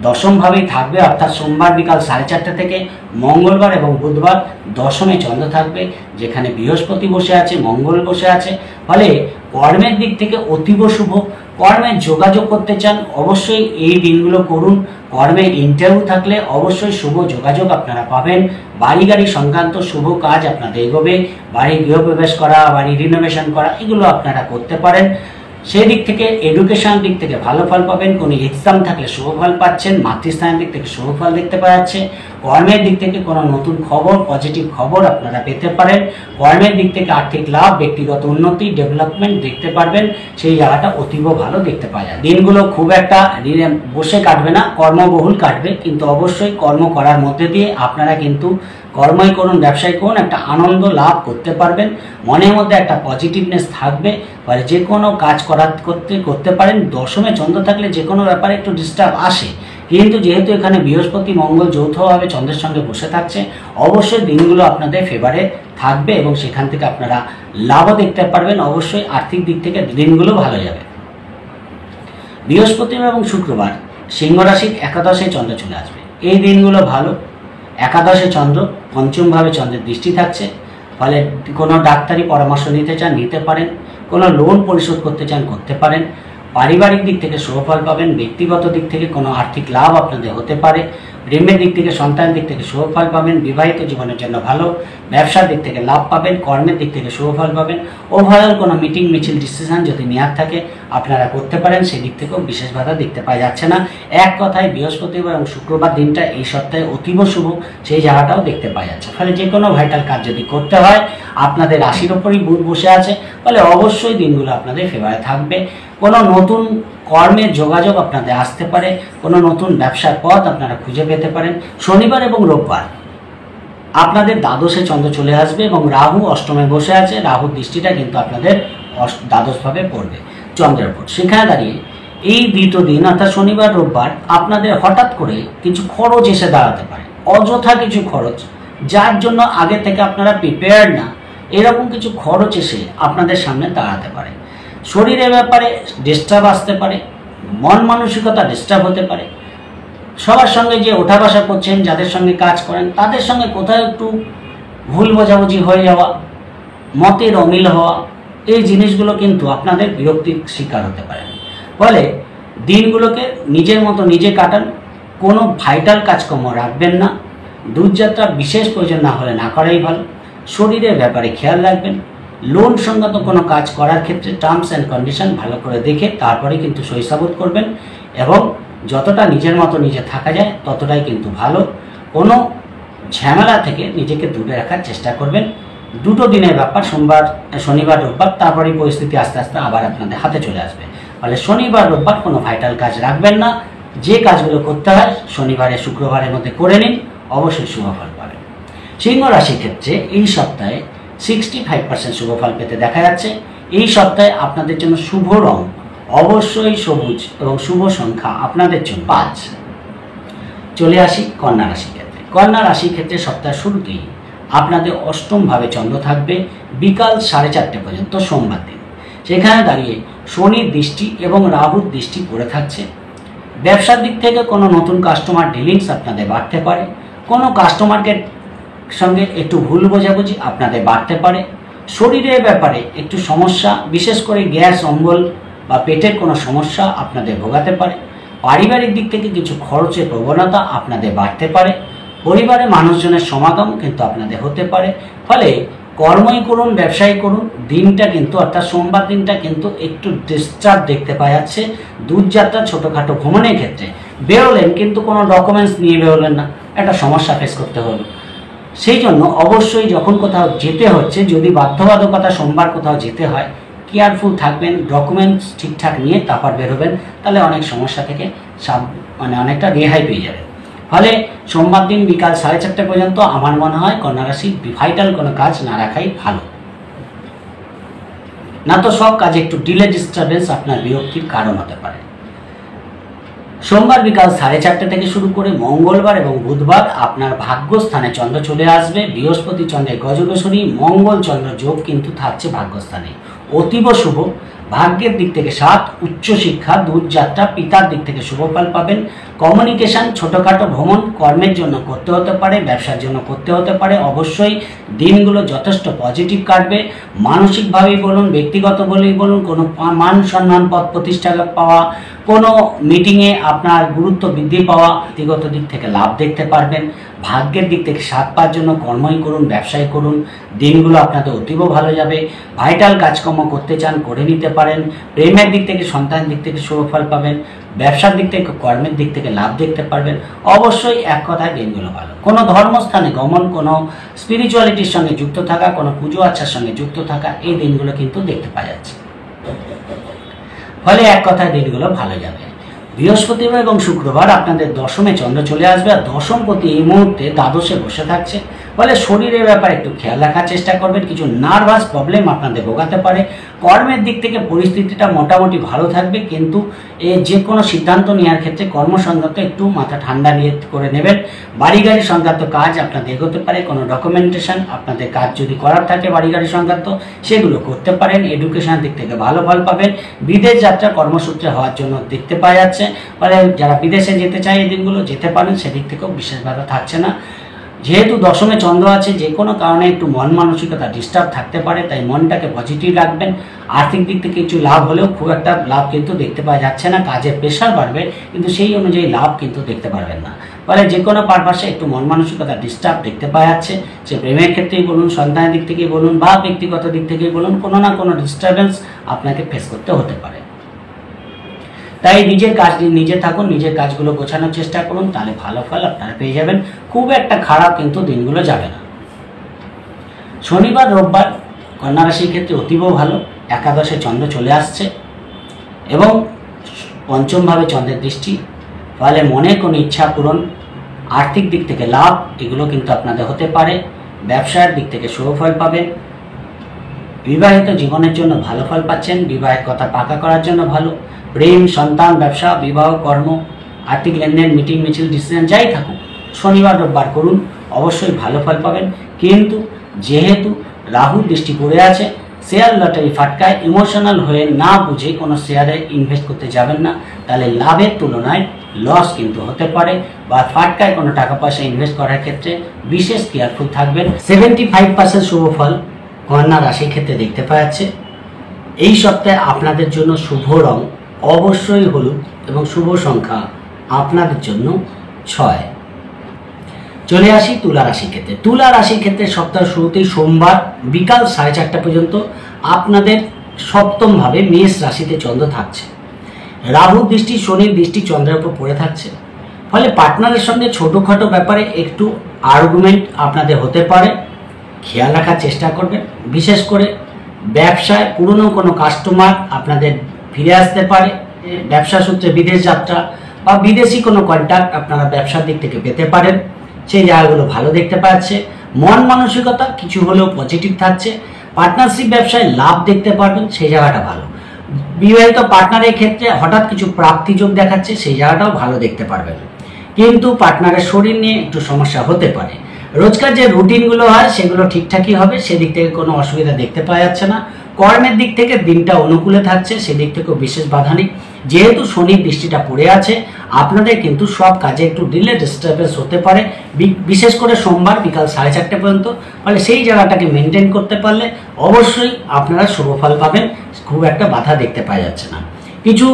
দশমভাবেই থাকবে, অর্থাৎ সোমবার বিকাল 4:30 থেকে মঙ্গলবার এবং বুধবার দশমে চন্দ্র থাকবে, যেখানে বৃহস্পতি বসে আছে, মঙ্গল বসে আছে। ফলে কর্মের দিক থেকে অতীব শুভ। কর্মের যোগাযোগ করতে চান, অবশ্যই এই দিনগুলো করুন। কর্মে ইন্টারভিউ থাকলে অবশ্যই শুভ যোগাযোগ আপনারা পাবেন। বাড়ি গাড়ি সংক্রান্ত শুভ কাজ আপনাদের এগোবে। বাড়ি গৃহপ্রবেশ করা, বাড়ি রিনোভেশন করা, এগুলো আপনারা করতে পারেন। সেই দিক থেকে এডুকেশন দিক থেকে ভালো ফল পাবেন। কোনো এক্সাম থাকলে শুভ ফল পাচ্ছেন। মাতৃস্থানের দিক থেকে শুভ ফল দেখতে পাওয়া যাচ্ছে। কর্মের দিক থেকে কোনো নতুন খবর, পজিটিভ খবর আপনারা পেতে পারেন। কর্মের দিক থেকে আর্থিক লাভ, ব্যক্তিগত উন্নতি, ডেভেলপমেন্ট দেখতে পারবেন। সেই জায়গাটা অতীব ভালো দেখতে পাওয়া যায়। দিনগুলো খুব একটা বসে কাটবে না, কর্মবহুল কাটবে, কিন্তু অবশ্যই কর্ম করার মধ্যে দিয়ে আপনারা কিন্তু কর্মই করুন, ব্যবসায় করুন, একটা আনন্দ লাভ করতে পারবেন। মনের মধ্যে একটা পজিটিভনেস থাকবে, ফলে যে কোনো কাজ করতে পারেন। দশমে চন্দ্র থাকলে যে কোনো ব্যাপারে একটু ডিস্টার্ব আসে, কিন্তু যেহেতু এখানে বৃহস্পতি মঙ্গল যৌথভাবে চন্দ্রের সঙ্গে বসে থাকছে, অবশ্যই দিনগুলো আপনাদের ফেভারে থাকবে এবং সেখান থেকে আপনারা লাভও দেখতে পারবেন। অবশ্যই আর্থিক দিক থেকে দিনগুলো ভালো যাবে। বৃহস্পতিবার এবং শুক্রবার সিংহ রাশির একাদশে চন্দ্র চলে আসবে। এই দিনগুলো ভালো। একাদশে চন্দ্র, পঞ্চমভাবে চন্দ্রের দৃষ্টি থাকছে, ফলে কোনো ডাক্তারি পরামর্শ নিতে চান, নিতে পারেন। কোনো লোন পরিশোধ করতে চান করতে পারেন। পারিবারিক দিক থেকে সুফল পাবেন। ব্যক্তিগত দিক থেকে কোনো আর্থিক লাভ আপনাদের হতে পারে। প্রেমের দিক থেকে, সন্তানের দিক থেকে সুফল পাবেন। বিবাহিত জীবনের জন্য ভালো। ব্যবসার দিক থেকে লাভ পাবেন। কর্মের দিক থেকে সুফল পাবেন। ওভারঅল কোনো মিটিং মিছিল ডিসিশন যদি নেওয়ার থাকে আপনারা করতে পারেন, সেদিক থেকেও বিশেষ বাধা দেখতে পাওয়া যাচ্ছে না। এক কথায় বৃহস্পতিবার এবং শুক্রবার দিনটা এই সপ্তাহে অতীব শুভ, সেই জায়গাটাও দেখতে পাওয়া যাচ্ছে। ফলে যে কোনো ভাইটাল কাজ যদি করতে হয়, আপনাদের রাশির ওপরই বুধ বসে আছে, ফলে অবশ্যই দিনগুলো আপনাদের ফেভারে থাকবে। কোনো নতুন কর্মের যোগাযোগ আপনাদের আসতে পারে। কোনো নতুন ব্যবসার পথ আপনারা খুঁজে পেতে পারেন। শনিবার এবং রোববার আপনাদের দ্বাদশে চন্দ্র চলে আসবে এবং রাহু অষ্টমে বসে আছে। রাহুর দৃষ্টিটা কিন্তু আপনাদের দ্বাদশভাবে পড়বে চন্দ্রের উপর। সেখানে দাঁড়িয়ে এই দুটো দিন অর্থাৎ শনিবার রোববার আপনাদের হঠাৎ করে কিছু খরচ এসে দাঁড়াতে পারে, অযথা কিছু খরচ, যার জন্য আগে থেকে আপনারা প্রিপেয়ার্ড না, এরকম কিছু খরচ এসে আপনাদের সামনে দাঁড়াতে পারে। শরীরের ব্যাপারে ডিস্টার্ব আসতে পারে, মন মানসিকতা ডিস্টার্ব হতে পারে। সবার সঙ্গে যে ওঠা বসা করছেন, যাদের সঙ্গে কাজ করেন, তাদের সঙ্গে কোথাও একটু ভুল বোঝাবুঝি হয়ে যাওয়া, মতের অমিল হওয়া, এই জিনিসগুলো কিন্তু আপনাদের বিরক্তির শিকার হতে পারে। ফলে দিনগুলোকে নিজের মতো নিজে কাটান। কোনো ভাইটাল কাজকর্ম রাখবেন না। দূরযাত্রা বিশেষ প্রয়োজন না হলে না করাই ভালো। শরীরের ব্যাপারে খেয়াল রাখবেন। লোন সংক্রান্ত কোনো কাজ করার ক্ষেত্রে টার্মস অ্যান্ড কন্ডিশন ভালো করে দেখে তারপরে কিন্তু সহিসাবুত করবেন এবং যতটা নিজের মতো নিজে থাকা যায় ততটাই কিন্তু ভালো। কোনো ঝামেলা থেকে নিজেকে দূরে রাখার চেষ্টা করবেন। দুটো দিনের ব্যাপার, শনিবার রোববার, তারপরেই পরিস্থিতি আস্তে আস্তে আবার আপনাদের হাতে চলে আসবে। ফলে শনিবার রোববার কোনো ভাইটাল কাজ রাখবেন না। যে কাজগুলো করতে হয় শনিবারে শুক্রবারের মধ্যে করে নিন, অবশ্যই শুভফল পাবেন। সিংহ রাশির ক্ষেত্রে এই সপ্তাহে 65% শুভফল পেতে দেখা যাচ্ছে। এই সপ্তাহে আপনাদের জন্য শুভ রং অবশ্যই সবুজ এবং শুভ সংখ্যা আপনাদের জন্য 5। চলে আসি কন্যা রাশির ক্ষেত্রে। কন্যা রাশির ক্ষেত্রে সপ্তাহের শুরুতেই আপনাদের অষ্টমভাবে চন্দ্র থাকবে বিকাল 4:30 পর্যন্ত সোমবার দিন। সেখানে দাঁড়িয়ে শনির দৃষ্টি এবং রাহুর দৃষ্টি পড়ে থাকছে। ব্যবসার দিক থেকে কোনো নতুন কাস্টমার ডিলিংস আপনাদের বাড়তে পারে। কোনো কাস্টমারকে সঙ্গে একটু ভুল বোঝাবুঝি আপনাদের বাড়তে পারে। শরীরের ব্যাপারে একটু সমস্যা, বিশেষ করে গ্যাস অম্বল বা পেটের কোনো সমস্যা আপনাদের ভোগাতে পারে। পারিবারিক দিক থেকে কিছু খরচের প্রবণতা আপনাদের বাড়তে পারে। পরিবারে মানুষজনের সমাগম কিন্তু আপনাদের হতে পারে। ফলে কর্মই করুন, ব্যবসায়ী করুন, দিনটা কিন্তু অর্থাৎ সোমবার দিনটা কিন্তু একটু ডিস্টার্ব দেখতে পাওয়া যাচ্ছে। দূরযাত্রা, ছোটোখাটো ভ্রমণের ক্ষেত্রে বেরোলেন কিন্তু কোনো ডকুমেন্টস নিয়ে বেরোলেন না, একটা সমস্যা ফেস করতে হলো। সেই জন্য অবশ্যই যখন কোথাও যেতে হচ্ছে, যদি বাধ্যবাধকতা সোমবার কোথাও যেতে হয়, কেয়ারফুল থাকবেন, ডকুমেন্টস ঠিকঠাক নিয়ে তারপর বেরোবেন, তাহলে অনেক সমস্যা থেকে অনেকটা রেহাই পেয়ে যাবেন। ফলে সোমবার দিন বিকাল 4:30 পর্যন্ত আমার মনে হয় কন্যা রাশি ভাইটাল কোনো কাজ না রাখাই ভালো, না তো সব কাজে একটু ডিলে ডিস্টারবেন্স আপনার বিরক্তির কারণ হতে পারে। সোমবার বিকাল 4:30 থেকে শুরু করে মঙ্গলবার এবং বুধবার আপনার ভাগ্যস্থানে চন্দ্র চলে আসবে। বৃহস্পতি চন্দ্রের গজকেশরী, মঙ্গল চন্দ্র যোগ কিন্তু থাকছে ভাগ্যস্থানে, অতীব শুভ। ভাগ্যের দিক থেকে 7, উচ্চশিক্ষা, দূরযাত্রা, পিতার দিক থেকে শুভফল পাবেন। কমিউনিকেশন, ছোটোখাটো ভ্রমণ কর্মের জন্য করতে হতে পারে, ব্যবসার জন্য করতে হতে পারে। অবশ্যই দিনগুলো যথেষ্ট পজিটিভ কাটবে। মানসিকভাবেই বলুন, ব্যক্তিগত বলেই বলুন, কোনো মান সম্মান, পদ প্রতিষ্ঠা পাওয়া, কোনো মিটিংয়ে আপনার গুরুত্ব বৃদ্ধি পাওয়া, ব্যক্তিগত দিক থেকে লাভ দেখতে পারবেন। ভাগ্যের দিক থেকে 7 পাওয়ার জন্য কর্মই করুন, ব্যবসায় করুন, দিনগুলো আপনাদের অতীব ভালো যাবে। ভাইটাল কাজকর্ম করতে চান করে নিতে পারেন। প্রেমের দিক থেকে, সন্তানের দিক থেকে শুভফল পাবেন। ব্যবসার দিক থেকে, কর্মের দিক থেকে লাভ দেখতে পারবেন। অবশ্যই এক কথায় দিনগুলো ভালো। কোনো ধর্মস্থানে গমন, কোনো স্পিরিচুয়ালিটির সঙ্গে যুক্ত থাকা, কোনো পুজো আচ্ছার সঙ্গে যুক্ত থাকা, এই দিনগুলো কিন্তু দেখতে পাওয়া যাচ্ছে। ফলে এক কথায় দিনগুলো ভালো যাবে। বৃহস্পতিবার এবং শুক্রবার আপনাদের দশমে চন্দ্র চলে আসবে, আর দশমপতি এই মুহূর্তে দ্বাদশে বসে থাকছে। ফলে শরীরের ব্যাপারে একটু খেয়াল রাখার চেষ্টা করবেন। কিছু নার্ভাস প্রবলেম আপনাদের ভোগাতে পারে। কর্মের দিক থেকে পরিস্থিতিটা মোটামুটি ভালো থাকবে, কিন্তু যে কোনো সিদ্ধান্ত নেওয়ার ক্ষেত্রে কর্মসংক্রান্ত একটু মাথা ঠান্ডা নিয়ে করে নেবেন। বাড়ি গাড়ি সংক্রান্ত কাজ আপনাদের এগোতে পারে। কোনো ডকুমেন্টেশন আপনাদের কাজ যদি করার থাকে বাড়ি গাড়ি সংক্রান্ত, সেগুলো করতে পারেন। এডুকেশনের দিক থেকে ভালো ফল পাবেন। বিদেশ যাত্রা কর্মসূত্রে হওয়ার জন্য দেখতে পাওয়া যাচ্ছে। ফলে যারা বিদেশে যেতে চায় এই দিনগুলো যেতে পারেন, সেদিক থেকেও বিশেষ বাধা থাকছে না। যেহেতু দশমে চন্দ্র আছে, যে কোনো কারণে একটু মন মানসিকতা ডিস্টার্ব থাকতে পারে, তাই মনটাকে পজিটিভ রাখবেন। আর্থিক দিক থেকে কিছু লাভ হলেও খুব একটা লাভ কিন্তু দেখতে পাওয়া যাচ্ছে না। কাজের প্রেশার বাড়বে কিন্তু সেই অনুযায়ী লাভ কিন্তু দেখতে পারবেন না। ফলে যে কোনো পারপাসে একটু মন মানসিকতা ডিস্টার্ব দেখতে পাওয়া যাচ্ছে। সে প্রেমের ক্ষেত্রেই বলুন, সন্তানের দিক থেকেই বলুন বা ব্যক্তিগত দিক থেকেই বলুন, কোনো না কোনো ডিস্টারবেন্স আপনাকে ফেস করতে হতে পারে। তাই নিজের কাজ নিজে থাকুন, নিজের কাজগুলো গোছানোর চেষ্টা করুন, তাহলে ভালো ফল আপনারা পেয়ে যাবেন। খুব একটা খারাপ কিন্তু দিনগুলো যাবে না। শনিবার রোববার কন্যা রাশির ক্ষেত্রে অতীব ভালো। একাদশে চন্দ্র চলে আসছে এবং পঞ্চমভাবে চন্দ্রের দৃষ্টি, ফলে মনের কোনো ইচ্ছা পূরণ, আর্থিক দিক থেকে লাভ, এগুলো কিন্তু আপনাদের হতে পারে। ব্যবসার দিক থেকে শুভ ফল পাবেন। বিবাহিত জীবনের জন্য ভালো ফল পাচ্ছেন। বিবাহের কথা পাকা করার জন্য ভালো। প্রেম, সন্তান, ব্যবসা, বিবাহ, কর্ম, আর্থিক লেনদেন, মিটিং মিছিল, ডিসিশন যাই থাকুক, শনিবার রোববার করুন, অবশ্যই ভালো ফল পাবেন। কিন্তু যেহেতু রাহুর দৃষ্টি পড়ে আছে, শেয়ার লটারি ফাটকায় ইমোশনাল হয়ে না বুঝে কোনো শেয়ারে ইনভেস্ট করতে যাবেন না, তাহলে লাভের তুলনায় লস কিন্তু হতে পারে। বা ফাটকায় কোনো টাকা পয়সা ইনভেস্ট করার ক্ষেত্রে বিশেষ কেয়ারফুল থাকবেন। 75% শুভ ফল কন্যা রাশির ক্ষেত্রে দেখতে পাওয়া যাচ্ছে। এই সপ্তাহে আপনাদের জন্য শুভ রং অবশ্যই হলুদ এবং শুভ সংখ্যা আপনাদের জন্য 6। চলে আসি তুলা রাশির ক্ষেত্রে। তুলা রাশির ক্ষেত্রে সপ্তাহের শুরুতেই সোমবার বিকাল 4:30 পর্যন্ত আপনাদের সপ্তমভাবে মেষ রাশিতে চন্দ্র থাকছে। রাহু দৃষ্টি, শনির দৃষ্টি চন্দ্রের উপর পড়ে থাকছে। ফলে পার্টনারের সঙ্গে ছোটোখাটো ব্যাপারে একটু আর্গুমেন্ট আপনাদের হতে পারে, খেয়াল রাখার চেষ্টা করবেন। বিশেষ করে ব্যবসায় পুরনো কোনো কাস্টমার আপনাদের ফিরে আসতে পারে। ব্যবসা সূত্রে বিদেশ যাত্রা বা বিদেশি কোনো কন্ট্যাক্ট আপনারা ব্যবসার দিক থেকে পেতে পারেন, সেই জায়গাগুলো ভালো দেখতে পাচ্ছে। মন মানসিকতা কিছু হলেও পজিটিভ থাকছে। পার্টনারশিপ ব্যবসায় লাভ দেখতে পারবেন, সেই জায়গাটা ভালো। বিবাহিত পার্টনারের ক্ষেত্রে হঠাৎ কিছু প্রাপ্তি যোগ দেখাচ্ছে, সেই জায়গাটাও ভালো দেখতে পারবেন। কিন্তু পার্টনারের শরীর নিয়ে একটু সমস্যা হতে পারে। রোজকার যে রুটিনগুলো হয় সেগুলো ঠিকঠাকই হবে, সেদিক থেকে কোনো অসুবিধা দেখতে পাওয়া যাচ্ছে না। কর্মের দিক থেকে দিনটা অনুকূলে থাকছে, সেদিক থেকেও বিশেষ বাধা নেই। যেহেতু শনির দৃষ্টিটা পড়ে আছে, আপনাদের কিন্তু সব কাজে একটু ডিলে ডিস্টারবেন্স হতে পারে, বিশেষ করে সোমবার বিকাল 4:30 পর্যন্ত। ফলে সেই জায়গাটাকে মেনটেন করতে পারলে অবশ্যই আপনারা শুভ ফল পাবেন। খুব একটা বাধা দেখতে পাওয়া যাচ্ছে না। কিছু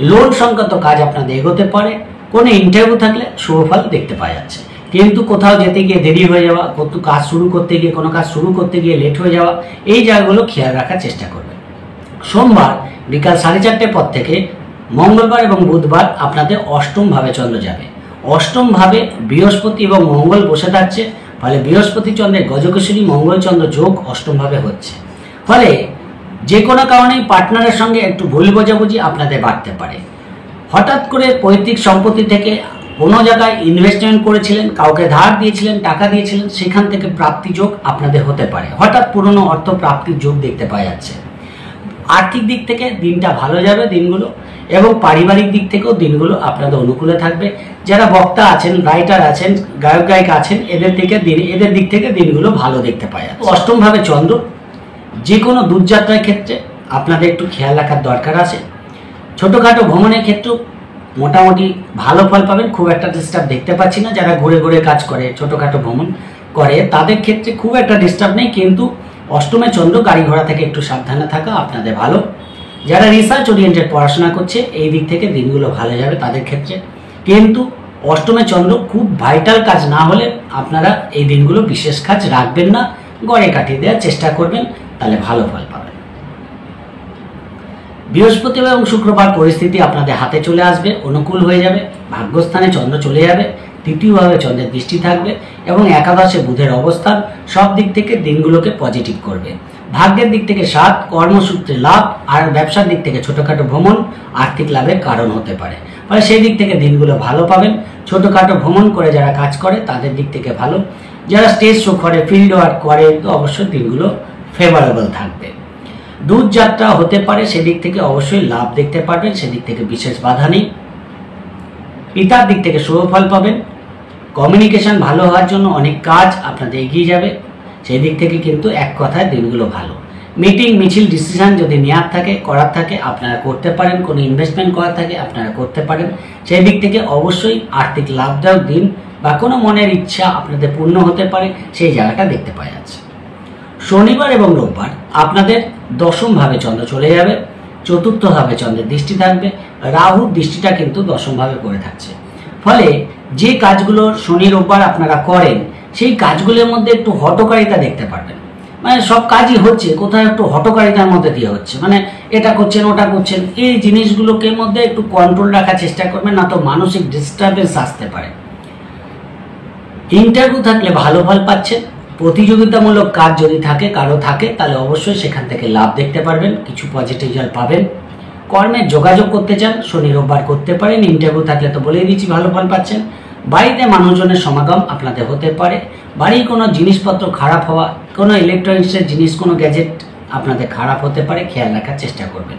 লোন সংক্রান্ত কাজ আপনাদের এগোতে পারে। কোনো ইন্টারভিউ থাকলে শুভ ফল দেখতে পাওয়া যাচ্ছে। কিন্তু কোথাও যেতে গিয়ে দেরি হয়ে যাওয়া, কোনো কাজ শুরু করতে গিয়ে লেট হয়ে যাওয়া, এই জায়গাগুলো খেয়াল রাখার চেষ্টা করবেন। সোমবার বিকাল 4:30 পর থেকে মঙ্গলবার এবং বুধবার আপনাদের অষ্টম ভাবে চন্দ্র যাবে। অষ্টম ভাবে বৃহস্পতি এবং মঙ্গল বসে থাকছে। ফলে বৃহস্পতি চন্দ্রের গজকেশরী মঙ্গল চন্দ্র যোগ অষ্টম ভাবে হচ্ছে। ফলে যে কোনো কারণেই পার্টনারের সঙ্গে একটু ভুল বোঝাবুঝি আপনাদের বাড়তে পারে। হঠাৎ করে পৈতৃক সম্পত্তি থেকে কোনো জায়গায় ইনভেস্টমেন্ট করেছিলেন, কাউকে ধার দিয়েছিলেন, টাকা দিয়েছিলেন, সেখান থেকে প্রাপ্তি যোগ আপনাদের হতে পারে। হঠাৎ পুরনো অর্থ প্রাপ্তির যোগ দেখতে পাওয়া যাচ্ছে। আর্থিক দিক থেকে দিনটা ভালো যাবে দিনগুলো, এবং পারিবারিক দিক থেকেও দিনগুলো আপনাদের অনুকূলে থাকবে। যারা বক্তা আছেন, রাইটার আছেন, গায়ক গায়িকা আছেন, এদের দিক থেকে দিনগুলো ভালো দেখতে পাওয়া যাচ্ছে। অষ্টম ভাবে চন্দ্র, যে কোনো দূরযাত্রার ক্ষেত্রে আপনাদের একটু খেয়াল রাখার দরকার আছে। ছোটোখাটো ভ্রমণের ক্ষেত্রেও মোটামুটি ভালো ফল পাবেন। খুব একটা ডিস্টার্ব দেখতে পাচ্ছি না। যারা ঘুরে ঘুরে কাজ করে, ছোটোখাটো ভ্রমণ করে, তাদের ক্ষেত্রে খুব একটা ডিস্টার্ব নেই। কিন্তু অষ্টমে চন্দ্র, গাড়ি ঘোড়া থেকে একটু সাবধানে থাকা আপনাদের ভালো। যারা রিসার্চ ওরিয়েন্টেড পড়াশোনা করছে, এই দিক থেকে দিনগুলো ভালো যাবে তাদের ক্ষেত্রে। কিন্তু অষ্টমে চন্দ্র খুব ভাইটাল কাজ না হলে আপনারা এই দিনগুলো বিশেষ কাজ রাখবেন না, গড়ে কাটিয়ে দেওয়ার চেষ্টা করবেন, তাহলে ভালো ফল পাবেন। বৃহস্পতিবার এবং শুক্রবার পরিস্থিতি আপনাদের হাতে চলে আসবে, অনুকূল হয়ে যাবে। ভাগ্যস্থানে চন্দ্র চলে যাবে, তৃতীয়ভাবে চন্দ্রের দৃষ্টি থাকবে এবং একাদশে বুধের অবস্থান সব দিক থেকে দিনগুলোকে পজিটিভ করবে। ভাগ্যের দিক থেকে 7, কর্মসূত্রে লাভ, আর ব্যবসার দিক থেকে ছোটোখাটো ভ্রমণ আর্থিক লাভের কারণ হতে পারে। ফলে সেই দিক থেকে দিনগুলো ভালো পাবেন। ছোটোখাটো ভ্রমণ করে যারা কাজ করে তাদের দিক থেকে ভালো। যারা স্টেজ শো করে, ফিল্ড ওয়ার্ক করে, তো অবশ্যই দিনগুলো ফেভারেবল থাকবে। দূর যাত্রা হতে পারে, সেদিক থেকে অবশ্যই লাভ দেখতে পারবেন, সেদিক থেকে বিশেষ বাধা নেই। পিতার দিক থেকে শুভ ফল পাবেন। কমিউনিকেশন ভালো হওয়ার জন্য অনেক কাজ আপনাদের এগিয়ে যাবে, সেই দিক থেকে কিন্তু এক কথায় দিনগুলো ভালো। মিটিং মিছিল ডিসিশন যদি নেওয়ার থাকে, করার থাকে, আপনারা করতে পারেন। কোনো ইনভেস্টমেন্ট করার থাকে আপনারা করতে পারেন। সেই দিক থেকে অবশ্যই আর্থিক লাভদায়ক দিন বা কোনো মনের ইচ্ছা আপনাদের পূর্ণ হতে পারে, সেই জায়গাটা দেখতে পাওয়া যাচ্ছে। শনিবার এবং রোববার আপনাদের দশমভাবে চন্দ্র চলে যাবে, চতুর্থভাবে চন্দ্রের দৃষ্টি থাকবে, রাহুর দৃষ্টিটা কিন্তু দশমভাবে করে থাকছে। ফলে যে কাজগুলো শনি রোববার আপনারা করেন সেই কাজগুলোর মধ্যে একটু হঠকারিতা দেখতে পারবেন। মানে সব কাজই হচ্ছে, কোথাও একটু হঠকারিতার মধ্যে দিয়ে হচ্ছে, মানে এটা করছেন ওটা করছেন, এই জিনিসগুলোকে মধ্যে একটু কন্ট্রোল রাখার চেষ্টা করবেন, না তো মানসিক ডিস্টারবেন্স আসতে পারে। ইন্টারভিউ থাকলে ভালো ফল পাচ্ছেন। প্রতিযোগিতামূলক কাজ যদি থাকে কারো থাকে তাহলে অবশ্যই সেখান থেকে লাভ দেখতে পারবেন, কিছু পজিটিভ রেজাল্ট পাবেন। কর্মে যোগাযোগ করতে চান শনি রোববার করতে পারেন। ইন্টারভিউ থাকলে তো বলেই দিচ্ছি ভালো ফল পাচ্ছেন। বাড়িতে মানুষজনের সমাগম আপনাদের হতে পারে। বাড়ির কোনো জিনিসপত্র খারাপ হওয়া, কোনো ইলেকট্রনিক্সের জিনিস, কোনো গ্যাজেট আপনাদের খারাপ হতে পারে, খেয়াল রাখার চেষ্টা করবেন।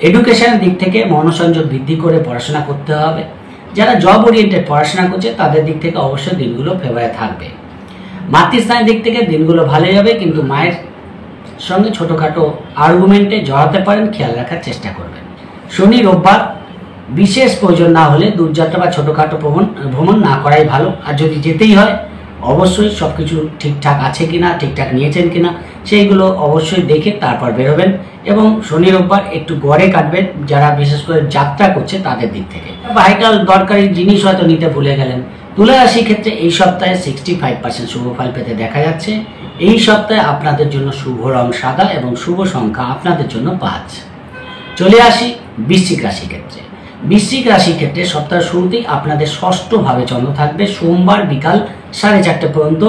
এডুকেশনের দিক থেকে মনোসংযোগ বৃদ্ধি করে পড়াশোনা করতে হবে। যারা জব ওরিয়েন্টেড পড়াশোনা করছে তাদের দিক থেকে অবশ্যই দিনগুলো ফেভারে থাকবে। মাতৃস্থানের দিক থেকে দিনগুলো ভালো যাবে, কিন্তু মায়ের সঙ্গে ছোটোখাটো আর্গুমেন্টে জড়াতে পারেন, খেয়াল রাখার চেষ্টা করবেন। শনি রোববার বিশেষ প্রয়োজন না হলে দূরযাত্রা বা ছোটোখাটো ভ্রমণ না করাই ভালো। আর যদি যেতেই হয় অবশ্যই সব কিছু ঠিকঠাক আছে কিনা, ঠিকঠাক নিয়েছেন কিনা সেইগুলো অবশ্যই দেখে তারপর বেরোবেন। এবং শনি রোববার একটু গড়ে কাটবেন যারা বিশেষ করে যাত্রা করছে তাদের দিক থেকে। ভাইটাল দরকারি জিনিস হয়তো নিতে ভুলে গেলেন। তুলা রাশির ক্ষেত্রে এই সপ্তাহে 65% শুভ ফল পেতে দেখা যাচ্ছে। এই সপ্তাহে আপনাদের জন্য শুভ রং সাদা এবং শুভ সংখ্যা আপনাদের জন্য 5। চলে আসি বৃশ্চিক রাশির ক্ষেত্রে। বৃশ্চিক রাশির ক্ষেত্রে সপ্তাহের শুরুতেই আপনাদের ষষ্ঠভাবে চন্দ্র থাকবে। সোমবার বিকাল 4:30 পর্যন্ত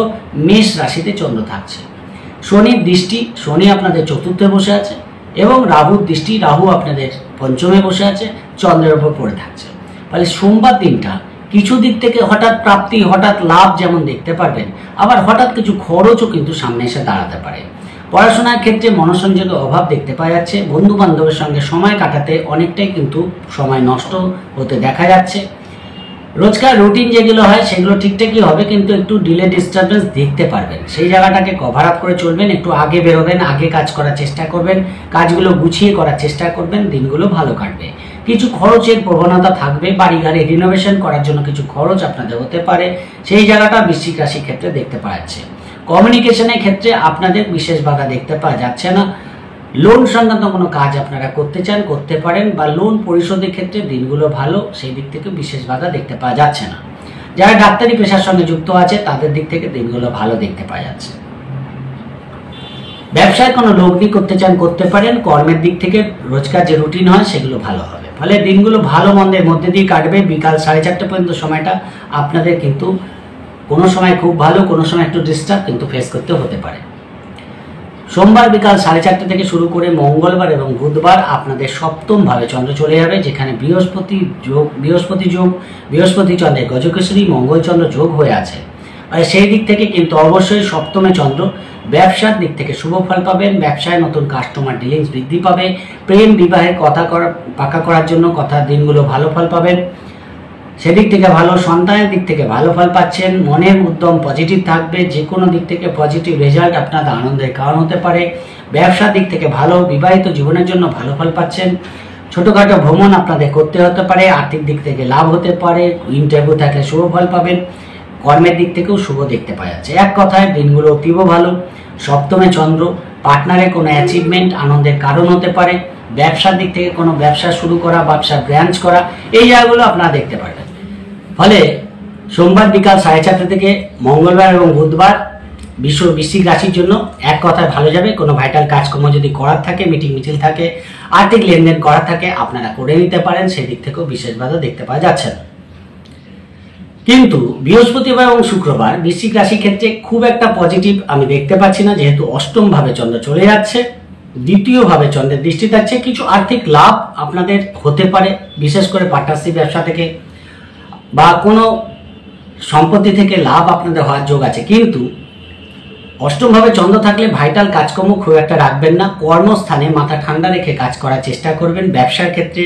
মেষ রাশিতে চন্দ্র থাকছে। শনির দৃষ্টি, শনি আপনাদের চতুর্থে বসে আছে এবং রাহুর দৃষ্টি, রাহু আপনাদের পঞ্চমে বসে আছে, চন্দ্রের ওপর পড়ে থাকছে। ফলে সোমবার দিনটা কিছু দিক থেকে হঠাৎ প্রাপ্তি, হঠাৎ লাভ যেমন দেখতে পারবেন, আবার হঠাৎ কিছু খরচও কিন্তু সামনে এসে দাঁড়াতে পারে। পড়াশোনার ক্ষেত্রে মনোসংযোগের অভাব দেখতে পাওয়া যাচ্ছে। বন্ধু বান্ধবের সঙ্গে সময় কাটাতে অনেকটাই কিন্তু সময় নষ্ট হতে দেখা যাচ্ছে। রোজকার রুটিন যেগুলো হয় সেগুলো ঠিকঠাকই হবে, কিন্তু একটু ডিলে ডিস্টারবেন্স দেখতে পারবেন। সেই জায়গাটাকে কভার আপ করে চলবেন, একটু আগে বেরোবেন, আগে কাজ করার চেষ্টা করবেন, কাজগুলো গুছিয়ে করার চেষ্টা করবেন, দিনগুলো ভালো কাটবে। কিছু খরচের প্রবণতা থাকবে, বাড়ি গাড়ি রিনোভেশন করার জন্য কিছু খরচ আপনাদের হতে পারে, সেই জায়গাটা বৃশ্চিক রাশির ক্ষেত্রে দেখতে পাওয়া যাচ্ছে। কমিউনিকেশনের ক্ষেত্রে আপনাদের বিশেষ বাধা দেখতে পাওয়া যাচ্ছে না। লোন সংক্রান্ত কোনো কাজ আপনারা করতে চান করতে পারেন, বা লোন পরিশোধের ক্ষেত্রে দিনগুলো ভালো, সেই দিক থেকে বিশেষ বাধা দেখতে পাওয়া যাচ্ছে না। যারা ডাক্তারি পেশার সঙ্গে যুক্ত আছে তাদের দিক থেকে দিনগুলো ভালো দেখতে পাওয়া যাচ্ছে। ব্যবসায় কোনো লগ্নি করতে চান করতে পারেন। কর্মের দিক থেকে রোজকার যে রুটিন হয় সেগুলো ভালো হবে। ফলে দিনগুলো ভালো মন্দের মধ্যে দিয়ে কাটবে। বিকাল 4:30 পর্যন্ত সময়টা আপনাদের কিন্তু কোনো সময় খুব ভালো, কোনো সময় একটু ডিস্টার্ব কিন্তু ফেস করতে হতে পারে। সোমবার বিকাল 4:30 থেকে শুরু করে মঙ্গলবার এবং বুধবার আপনাদের সপ্তমভাবে চন্দ্র চলে যাবে, যেখানে বৃহস্পতি চন্দ্রের গজকেশরী মঙ্গলচন্দ্র যোগ হয়ে আছে। আর সেই দিক থেকে কিন্তু অবশ্যই সপ্তমে চন্দ্র, ব্যবসার দিক থেকে শুভ ফল পাবেন। ব্যবসায় নতুন কাস্টমার ডিলিংস বৃদ্ধি পাবে। প্রেম বিবাহের পাকা করার জন্য দিনগুলো ভালো ফল পাবেন, সেদিক থেকে ভালো। সন্তানের দিক থেকে ভালো ফল পাচ্ছেন। মনের উদ্যম পজিটিভ থাকবে, যে কোনো দিক থেকে পজিটিভ রেজাল্ট আপনাদের আনন্দের কারণ হতে পারে। ব্যবসার দিক থেকে ভালো, বিবাহিত জীবনের জন্য ভালো ফল পাচ্ছেন। ছোটোখাটো ভ্রমণ আপনাদের করতে হতে পারে, আর্থিক দিক থেকে লাভ হতে পারে। ইন্টারভিউ থাকলে শুভ ফল পাবেন। কর্মের দিক থেকেও শুভ দেখতে পাওয়া যাচ্ছে। এক কথায় দিনগুলো অতীব ভালো। সপ্তমে চন্দ্র, পার্টনারের কোনো অ্যাচিভমেন্ট আনন্দের কারণ হতে পারে। ব্যবসার দিক থেকে কোনো ব্যবসা শুরু করা, ব্যবসার ব্রাঞ্চ করা, এই জায়গাগুলো আপনারা দেখতে পারবেন। ফলে সোমবার বিকাল 4:30 থেকে মঙ্গলবার এবং বুধবার বৃশ্চিক রাশির জন্য এক কথায় ভালো যাবে। কোনো ভাইটাল কাজকর্ম যদি করার থাকে, মিটিং মিছিল থাকে, আর্থিক লেনদেন করার থাকে, আপনারা করে নিতে পারেন। সেই দিক থেকেও বিশেষ বাধা দেখতে পাওয়া যাচ্ছে না। কিন্তু বৃহস্পতিবার এবং শুক্রবার বৃশ্চিক রাশির ক্ষেত্রে খুব একটা পজিটিভ আমি দেখতে পাচ্ছি না, যেহেতু অষ্টমভাবে চন্দ্র চলে যাচ্ছে, দ্বিতীয়ভাবে চন্দ্রের দৃষ্টি থাকছে। কিছু আর্থিক লাভ আপনাদের হতে পারে, বিশেষ করে পার্টনারশিপ ব্যবসা থেকে বা কোনো সম্পত্তি থেকে লাভ আপনাদের হওয়ার যোগ আছে। কিন্তু অষ্টমভাবে চন্দ্র থাকলে ভাইটাল কাজকর্ম খুব একটা রাখবেন না। কর্মস্থানে মাথা ঠান্ডা রেখে কাজ করার চেষ্টা করবেন। ব্যবসার ক্ষেত্রে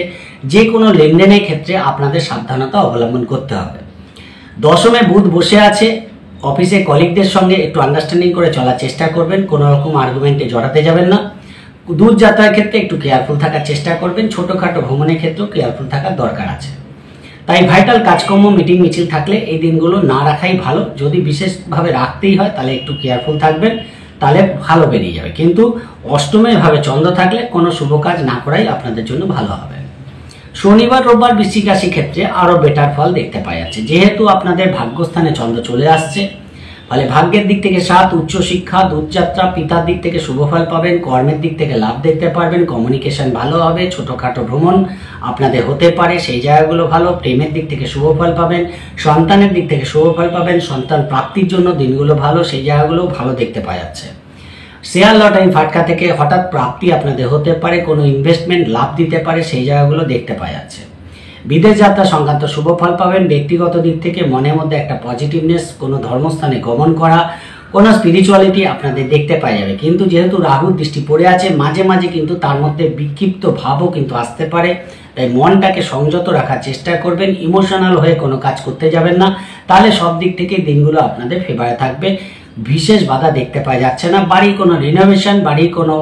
যে কোনো লেনদেনের ক্ষেত্রে আপনাদের সাবধানতা অবলম্বন করতে হবে। দশমে বুধ বসে আছে, অফিসে কলিগদের সঙ্গে একটু আন্ডারস্ট্যান্ডিং করে চলার চেষ্টা করবেন। কোনো রকম আর্গুমেন্টে জড়াতে যাবেন না। দূর যাত্রার ক্ষেত্রে একটু কেয়ারফুল থাকার চেষ্টা করবেন। ছোটোখাটো ভ্রমণের ক্ষেত্রেও কেয়ারফুল থাকার দরকার আছে। তাই ভাইটাল কাজকর্ম মিটিং মিছিল থাকলে এই দিনগুলো না রাখাই ভালো। যদি বিশেষভাবে রাখতেই হয় তাহলে একটু কেয়ারফুল থাকবেন, তাহলে ভালো বেরিয়ে যাবে। কিন্তু অষ্টমে ভাবে চন্দ্র থাকলে কোনো শুভ কাজ না করাই আপনাদের জন্য ভালো হবে। শনিবার রোববার বৃশ্চিক রাশির ক্ষেত্রে আরো বেটার ফল দেখতে পাওয়া যাচ্ছে, যেহেতু আপনাদের ভাগ্যস্থানে চন্দ্র চলে আসছে, ফলে ভাগ্যের দিক থেকে 7, উচ্চশিক্ষা, দূরযাত্রা, পিতার দিক থেকে শুভ ফল পাবেন, কর্মের দিক থেকে লাভ দেখতে পারবেন, কমিউনিকেশন ভালো হবে, ছোটখাটো ভ্রমণ আপনাদের হতে পারে, সেই জায়গাগুলো ভালো। প্রেমের দিক থেকে শুভ ফল পাবেন, সন্তানের দিক থেকে শুভ ফল পাবেন, সন্তান প্রাপ্তির জন্য দিনগুলো ভালো, সেই জায়গাগুলো ভালো দেখতে পাওয়া যাচ্ছে। শেয়ার লটারি ফাটকা থেকে হঠাৎ প্রাপ্তি আপনাদের হতে পারে, কোনো ইনভেস্টমেন্ট লাভ দিতে পারে, সেই জায়গাগুলো দেখতে পাওয়া যাচ্ছে। বিদেশ যাত্রা সংক্রান্ত শুভ ফল পাবেন। ব্যক্তিগত দিক থেকে মনের মধ্যে একটা পজিটিভনেস, কোনো ধর্মস্থানে গমন করা, কোনো স্পিরিচুয়ালিটি আপনাদের দেখতে পাওয়া যাবে। কিন্তু যেহেতু রাহুর দৃষ্টি পড়ে আছে, মাঝে মাঝে কিন্তু তার মধ্যে বিক্ষিপ্ত ভাবও কিন্তু আসতে পারে, তাই মনটাকে সংযত রাখার চেষ্টা করবেন। ইমোশনাল হয়ে কোনো কাজ করতে যাবেন না, তাহলে সব দিক থেকে দিনগুলো আপনাদের ফেভারে থাকবে। বিশেষ বাধা দেখতে পাওয়া যাচ্ছে না। বাড়ির কোনো রিনোভেশন, বাড়ির কোনো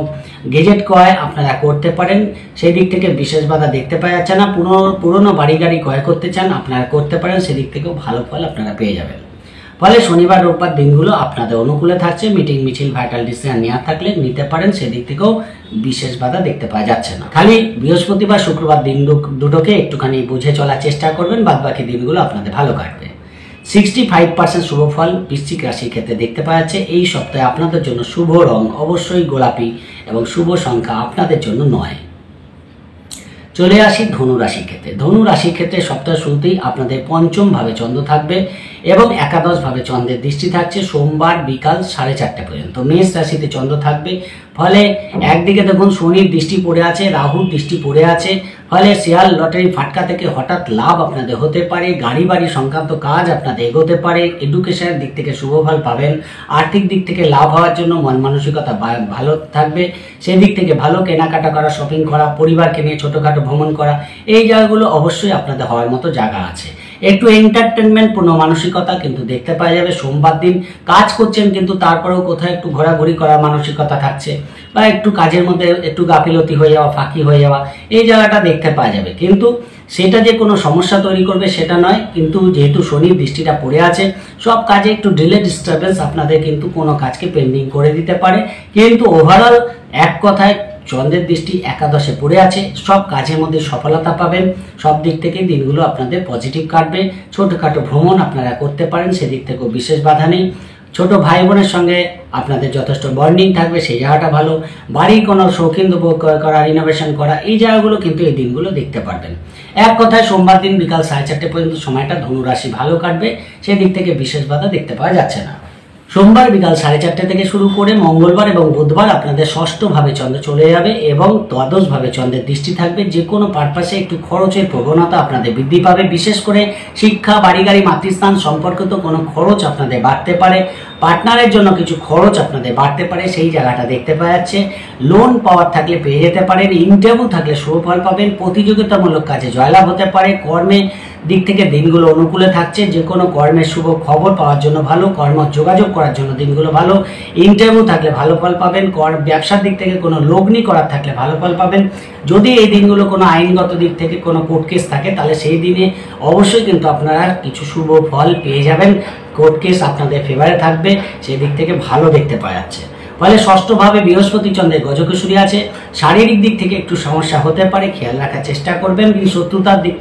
গেজেট ক্রয় আপনারা করতে পারেন, সেই দিক থেকে বিশেষ বাধা দেখতে পাওয়া যাচ্ছে না। পুরনো বাড়ি গাড়ি ক্রয় করতে চান, আপনারা করতে পারেন, সেদিক থেকেও ভালো ফল আপনারা পেয়ে যাবেন। ফলে শনিবার রোববার দিনগুলো আপনাদের অনুকূলে থাকছে। মিটিং মিছিল ভাইটাল ডিসিশন নেওয়া থাকলে নিতে পারেন, সেদিক থেকেও বিশেষ বাধা দেখতে পাওয়া যাচ্ছে না। খালি বৃহস্পতিবার শুক্রবার দিন দুটোকে একটুখানি বুঝে চলার চেষ্টা করবেন, বাদ বাকি দিনগুলো আপনাদের ভালো কাটবে। 65% শুভ ফল বৃশ্চিক রাশির ক্ষেত্রে দেখতে পাওয়া যাচ্ছে। এই সপ্তাহে আপনাদের জন্য শুভ রং অবশ্যই গোলাপি এবং শুভ সংখ্যা আপনাদের জন্য 9। চলে আসি ধনু রাশির ক্ষেত্রে। ধনু রাশির ক্ষেত্রে সপ্তাহ শুরুতেই আপনাদের পঞ্চম ভাবে চন্দ্র থাকবে এবং একাদশ ভাবে চন্দ্রের দৃষ্টি থাকছে সোমবার বিকাল 4:30 পর্যন্ত। মেষ রাশিতে চন্দ্র থাকবে, ফলে একদিকে দেখুন শনির দৃষ্টি পড়ে আছে, রাহুর দৃষ্টি পড়ে আছে, ফলে শেয়ার লটারি ফাটকা থেকে হঠাৎ লাভ আপনাদের হতে পারে, গাড়ি বাড়ি সংক্রান্ত কাজ আপনাদের এগোতে পারে, এডুকেশনের দিক থেকে শুভ ফল পাবেন, আর্থিক দিক থেকে লাভ হওয়ার জন্য মন মানসিকতা ভালো থাকবে, সেদিক থেকে ভালো কেনাকাটা করা, শপিং করা, পরিবারকে নিয়ে ছোটখাটো ভ্রমণ করা, এই জায়গাগুলো অবশ্যই আপনাদের হওয়ার মতো জায়গা আছে। একটু এন্টারটেনমেন্ট পূর্ণ মানসিকতা কিন্তু দেখতে পাওয়া যাবে। সোমবার দিন কাজ করছেন কিন্তু তারপরেও কোথাও একটু ঘোরাঘুরি করার মানসিকতা থাকছে, বা একটু কাজের মধ্যে একটু গাফিলতি হয়ে যাওয়া, ফাঁকি হয়ে যাওয়া, এই জায়গাটা দেখতে পাওয়া যাবে। কিন্তু সেটা যে কোনো সমস্যা তৈরি করবে সেটা নয়, কিন্তু যেহেতু শনির দৃষ্টিটা পড়ে আছে, সব কাজে একটু ডিলে ডিস্টারবেন্স আপনাদের কিন্তু কোনো কাজকে পেন্ডিং করে দিতে পারে। কিন্তু ওভারঅল এক কথায় চন্দ্রের দৃষ্টি একাদশে পড়ে আছে, সব কাজের মধ্যে সফলতা পাবেন, সব দিক থেকে দিনগুলো আপনাদের পজিটিভ কাটবে। ছোটখাটো ভ্রমণ আপনারা করতে পারেন, সেদিক থেকেও বিশেষ বাধা নেই। ছোট ভাই বোনের সঙ্গে আপনাদের যথেষ্ট বন্ডিং থাকবে, সেই জায়গাটা ভালো। বাড়ির কোনো শৌখিন করা, রিনোভেশন করা, এই জায়গাগুলো কিন্তু এই দিনগুলো দেখতে পারবেন। এক কথায় সোমবার দিন বিকাল 4:30 পর্যন্ত সময়টা ধনু রাশি ভালো কাটবে, সেদিক থেকে বিশেষ বাধা দেখতে পাওয়া যাচ্ছে না। সোমবার বিকাল 4:30 থেকে শুরু করে মঙ্গলবার এবং বুধবার আপনাদের ষষ্ঠ ভাবে চন্দ্র চলে যাবে এবং দ্বাদশ ভাবে চন্দ্রের দৃষ্টি থাকবে। যে কোনো পারপাসে একটু খরচের প্রবণতা আপনাদের বৃদ্ধি পাবে, বিশেষ করে শিক্ষা, বাড়ি গাড়ি, মাতৃস্থান সম্পর্কিত কোনো খরচ আপনাদের বাড়তে পারে, পার্টনারের জন্য কিছু খরচ আপনাদের বাড়তে পারে, সেই জায়গাটা দেখতে পাওয়া যাচ্ছে। লোন পাওয়ার থাকলে পেয়ে যেতে পারেন, ইন্টারভিউ থাকলে শুভ ফল পাবেন, প্রতিযোগিতামূলক কাজে জয়লাভ হতে পারে, কর্মে দিক থেকে দিনগুলো অনুকূলে থাকছে, যে কোনো কর্মের শুভ খবর পাওয়ার জন্য ভালো, কর্ম যোগাযোগ করার জন্য দিনগুলো ভালো, ইন্টারভিউ থাকলে ভালো ফল পাবেন, ব্যবসার দিক থেকে কোনো লগ্নি করার থাকলে ভালো ফল পাবেন। যদি এই দিনগুলো কোনো আইনগত দিক থেকে কোনো কোর্ট কেস থাকে তাহলে সেই দিনে অবশ্যই কিন্তু আপনারা কিছু শুভ ফল পেয়ে যাবেন, কোর্ট কেস আপনাদের ফেভারে থাকবে, সেই দিক থেকে ভালো দেখতে পাওয়া যাচ্ছে। ফলে ষষ্ঠভাবে বৃহস্পতি চন্দ্রের গজকেশরী আছে, শারীরিক দিক থেকে একটু সমস্যা হতে পারে, খেয়াল রাখার চেষ্টা করবেন। কিন্তু শত্রুতার দিক,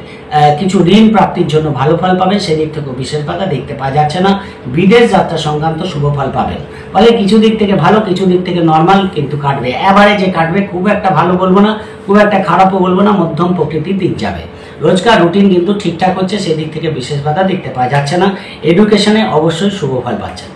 কিছু ঋণ প্রাপ্তির জন্য ভালো ফল পাবেন, সেদিক থেকেও বিশেষ বাধা দেখতে পাওয়া যাচ্ছে না। বিদেশ যাত্রা সংক্রান্ত শুভ ফল পাবেন, ফলে কিছু দিক থেকে ভালো, কিছু দিক থেকে নর্মাল কিন্তু কাটবে, অ্যাভারেজে কাটবে, খুব একটা ভালো বলবো না, খুব একটা খারাপও বলবো না, মধ্যম প্রকৃতির দিক যাবে। রোজকার রুটিন কিন্তু ঠিকঠাক হচ্ছে, সেদিক থেকে বিশেষ বাধা দেখতে পাওয়া যাচ্ছে না। এডুকেশনে অবশ্যই শুভ ফল পাচ্ছেন।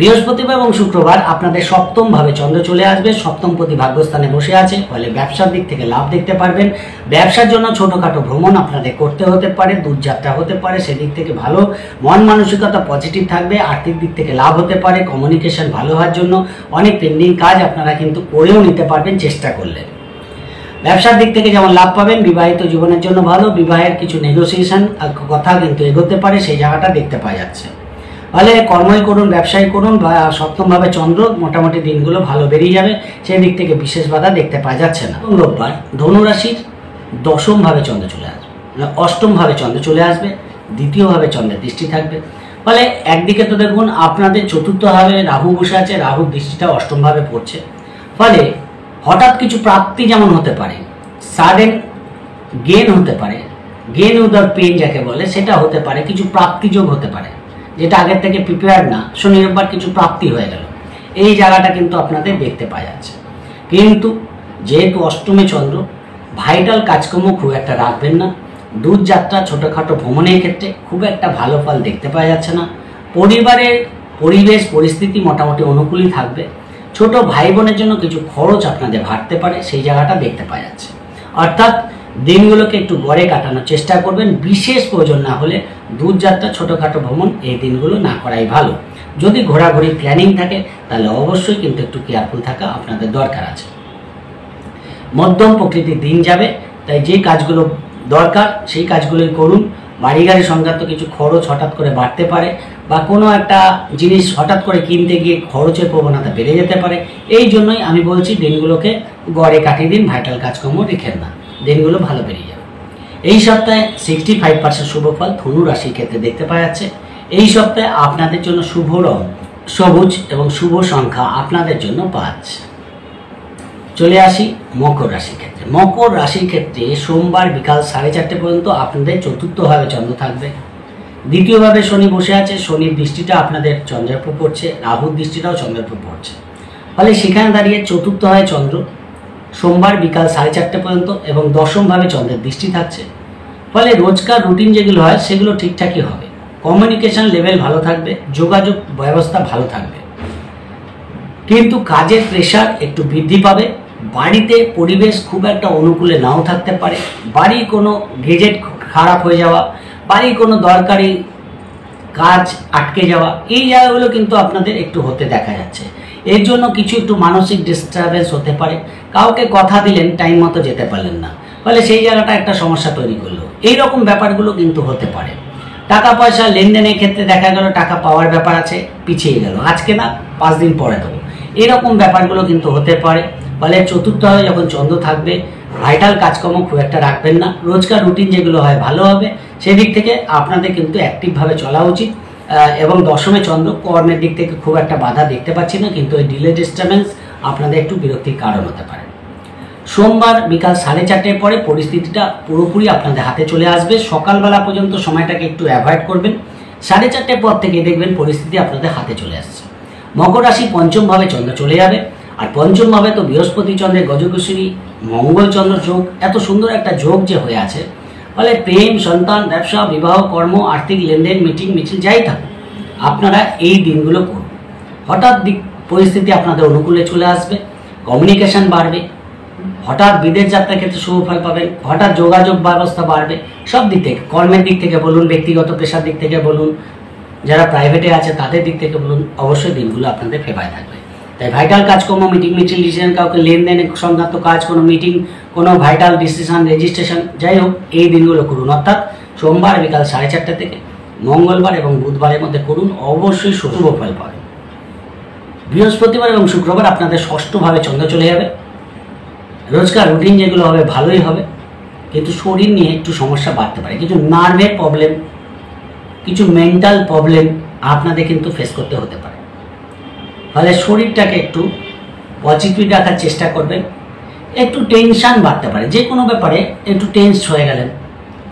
বৃহস্পতিবার এবং শুক্রবার আপনাদের সপ্তম ভাবে চন্দ্র চলে আসবে, সপ্তমপতি ভাগ্যস্থানে বসে আছে, ফলে ব্যবসার দিক থেকে লাভ দেখতে পারবেন। ব্যবসার জন্য ছোটখাটো ভ্রমণ আপনাদের করতে হতে পারে, দূরযাত্রা হতে পারে, সেদিক থেকে ভালো, মন মানসিকতা পজিটিভ থাকবে, আর্থিক দিক থেকে লাভ হতে পারে, কমিউনিকেশন ভালো হওয়ার জন্য অনেক পেন্ডিং কাজ আপনারা কিন্তু করেও নিতে পারবেন চেষ্টা করলে। ব্যবসার দিক থেকে যেমন লাভ পাবেন, বিবাহিত জীবনের জন্য ভালো, বিবাহের কিছু নেগোসিয়েশন কথা কিন্তু এগোতে পারে, সেই জায়গাটা দেখতে পাওয়া যাচ্ছে। ফলে কর্মই করুন, ব্যবসায় করুন, বা সপ্তম ভাবে চন্দ্র, মোটামুটি দিনগুলো ভালো বেরিয়ে যাবে, সেই দিক থেকে বিশেষ বাধা দেখতে পাওয়া যাচ্ছে না। রোববার ধনু রাশির দশম ভাবে চন্দ্র চলে আসবে, অষ্টমভাবে চন্দ্র চলে আসবে, দ্বিতীয়ভাবে চন্দ্রের দৃষ্টি থাকবে। ফলে একদিকে তো দেখুন আপনাদের চতুর্থভাবে রাহু বসে আছে, রাহুর দৃষ্টিটা অষ্টমভাবে পড়ছে। ফলে হঠাৎ কিছু প্রাপ্তি যেমন হতে পারে, সাডেন গেন হতে পারে, গেন উইদাউট পেন যাকে বলে সেটা হতে পারে, কিছু প্রাপ্তিযোগ হতে পারে যেটা আগের থেকে প্রিপেয়ার না, শনি রোববার কিছু প্রাপ্তি হয়ে গেল, এই জায়গাটা কিন্তু আপনাদের দেখতে পাওয়া যাচ্ছে। কিন্তু যেহেতু অষ্টমে চন্দ্র, ভাইটাল কাজকর্ম খুব একটা রাখবেন না, দূরযাত্রা ছোটোখাটো ভ্রমণের ক্ষেত্রে খুব একটা ভালো ফল দেখতে পাওয়া যাচ্ছে না। পরিবারের পরিবেশ পরিস্থিতি মোটামুটি অনুকূলই থাকবে। ছোট ভাই বোনের জন্য কিছু খরচ আপনাদের বাড়তে পারে, সেই জায়গাটা দেখতে পাওয়া যাচ্ছে। অর্থাৎ দিনগুলোকে একটু গড়ে কাটানোর চেষ্টা করবেন, বিশেষ প্রয়োজন না হলে দূরযাত্রা ছোটোখাটো ভ্রমণ এই দিনগুলো না করাই ভালো। যদি ঘোরাঘুরি প্ল্যানিং থাকে তাহলে অবশ্যই কিন্তু একটু কেয়ারফুল থাকা আপনাদের দরকার আছে। মধ্যম প্রকৃতির দিন যাবে, তাই যে কাজগুলো দরকার সেই কাজগুলোই করুন। বাড়ি গাড়ি সংক্রান্ত কিছু খরচ হঠাৎ করে বাড়তে পারে, বা কোনো একটা জিনিস হঠাৎ করে কিনতে গিয়ে খরচের প্রবণতা বেড়ে যেতে পারে। এই জন্যই আমি বলছি দিনগুলোকে গড়ে কাটিয়ে দিন, ভাইটাল কাজকর্ম রেখেন না, দিনগুলো ভালো বেরিয়ে যাবে। এই সপ্তাহে 65% শুভ ফল ধনু রাশির ক্ষেত্রে দেখতে পাওয়া যাচ্ছে। এই সপ্তাহে আপনাদের জন্য শুভ রং সবুজ এবং শুভ সংখ্যা আপনাদের জন্য 5। চলে আসি মকর রাশির ক্ষেত্রে। মকর রাশির ক্ষেত্রে সোমবার বিকাল 4:30 পর্যন্ত আপনাদের চতুর্থভাবে চন্দ্র থাকবে, দ্বিতীয়ভাবে শনি বসে আছে, শনির দৃষ্টিটা আপনাদের চন্দ্রের উপর পড়ছে, রাহুর দৃষ্টিটাও চন্দ্রের উপর পড়ছে। ফলে সেখানে দাঁড়িয়ে চতুর্থভাবে চন্দ্র সোমবার বিকাল 4:30 পর্যন্ত এবং দশমভাবে চন্দ্রের দৃষ্টি থাকছে। ফলে রোজকার রুটিন যেগুলো হয় সেগুলো ঠিকঠাকই হবে, কমিউনিকেশন লেভেল ভালো থাকবে, যোগাযোগ ব্যবস্থা ভালো থাকবে। কিন্তু কাজের প্রেশার একটু বৃদ্ধি পাবে। বাড়িতে পরিবেশ খুব একটা অনুকূলে নাও থাকতে পারে, বাড়ির কোনো গেজেট খারাপ হয়ে যাওয়া, বাড়ির কোনো দরকারি কাজ আটকে যাওয়া, এই জায়গাগুলো কিন্তু আপনাদের একটু হতে দেখা যাচ্ছে। এর জন্য কিছু একটু মানসিক ডিস্টারবেন্স হতে পারে, কাউকে কথা দিলেন টাইম মতো যেতে পারলেন না, ফলে সেই জায়গাটা একটা সমস্যা তৈরি করলো। এইরকম ব্যাপারগুলো কিন্তু হতে পারে। টাকা পয়সা লেনদেনের ক্ষেত্রে দেখা গেল টাকা পাওয়ার ব্যাপার আছে, পিছিয়ে গেল, আজকে না 5 দিন পরে দেবো, এরকম ব্যাপারগুলো কিন্তু হতে পারে। ফলে চতুর্থভাবে যখন চন্দ্র থাকবে, ভাইটাল কাজকর্ম খুব একটা রাখবেন না, রোজকার রুটিন যেগুলো হয় ভালো হবে, সেদিক থেকে আপনাদের কিন্তু অ্যাক্টিভভাবে চলা উচিত। এবং দশমে চন্দ্র, কর্মের দিক থেকে খুব একটা বাধা দেখতে পাচ্ছি না, কিন্তু ওই ডিলে ডিস্টারবেন্স আপনাদের একটু বিরক্তির কারণ হতে পারে। সোমবার বিকাল 4:30 পরে পরিস্থিতিটা পুরোপুরি আপনাদের হাতে চলে আসবে। সকালবেলা পর্যন্ত সময়টাকে একটু অ্যাভয়েড করবেন, 4:30 পর থেকে দেখবেন পরিস্থিতি আপনাদের হাতে চলে আসছে। মকর রাশি পঞ্চমভাবে চন্দ্র চলে যাবে, আর পঞ্চমভাবে তো বৃহস্পতি চন্দ্রের গজকেশরী মঙ্গল চন্দ্র যোগ, এত সুন্দর একটা যোগ যে হয়ে আছে। ফলে প্রেম, সন্তান, ব্যবসা, বিবাহ, কর্ম, আর্থিক লেনদেন, মিটিং মিছিল যাই থাকুক, আপনারা এই দিনগুলো করুন। হঠাৎ পরিস্থিতি আপনাদের অনুকূলে চলে আসবে, কমিউনিকেশন বাড়বে, হঠাৎ বিদেশ যাত্রার ক্ষেত্রে শুভ ফল পাবেন, হঠাৎ যোগাযোগ ব্যবস্থা বাড়বে, সব দিক থেকে, কর্মের দিক থেকে বলুন, ব্যক্তিগত পেশার দিক থেকে বলুন, যারা প্রাইভেটে আছে তাদের দিক থেকে বলুন, অবশ্যই দিনগুলো আপনাদের ফেভারে থাকবে। তাই ভাইটাল কাজকর্ম, মিটিং মিছিল, ডিসিশন, কাউকে লেনদেন সংক্রান্ত কাজ, কোনো মিটিং, কোনো ভাইটাল ডিসিশন, রেজিস্ট্রেশন, যাই হোক এই দিনগুলো করুন। অর্থাৎ সোমবার বিকাল 4:30 থেকে মঙ্গলবার এবং বুধবারের মধ্যে করুন, অবশ্যই শুভ ফল পাবেন। বৃহস্পতিবার এবং শুক্রবার আপনাদের ষষ্ঠভাবে চন্দ্র চলে যাবে, রোজকার রুটিন যেগুলো হবে ভালোই হবে, কিন্তু শরীর নিয়ে একটু সমস্যা বাড়তে পারে, কিছু নার্ভের প্রবলেম, কিছু মেন্টাল প্রবলেম আপনাদের কিন্তু ফেস করতে হতে পারে। ফলে শরীরটাকে একটু পজিটিভ রাখার চেষ্টা করবেন। একটু টেনশান বাড়তে পারে, যে কোনো ব্যাপারে একটু টেন্স হয়ে গেলেন,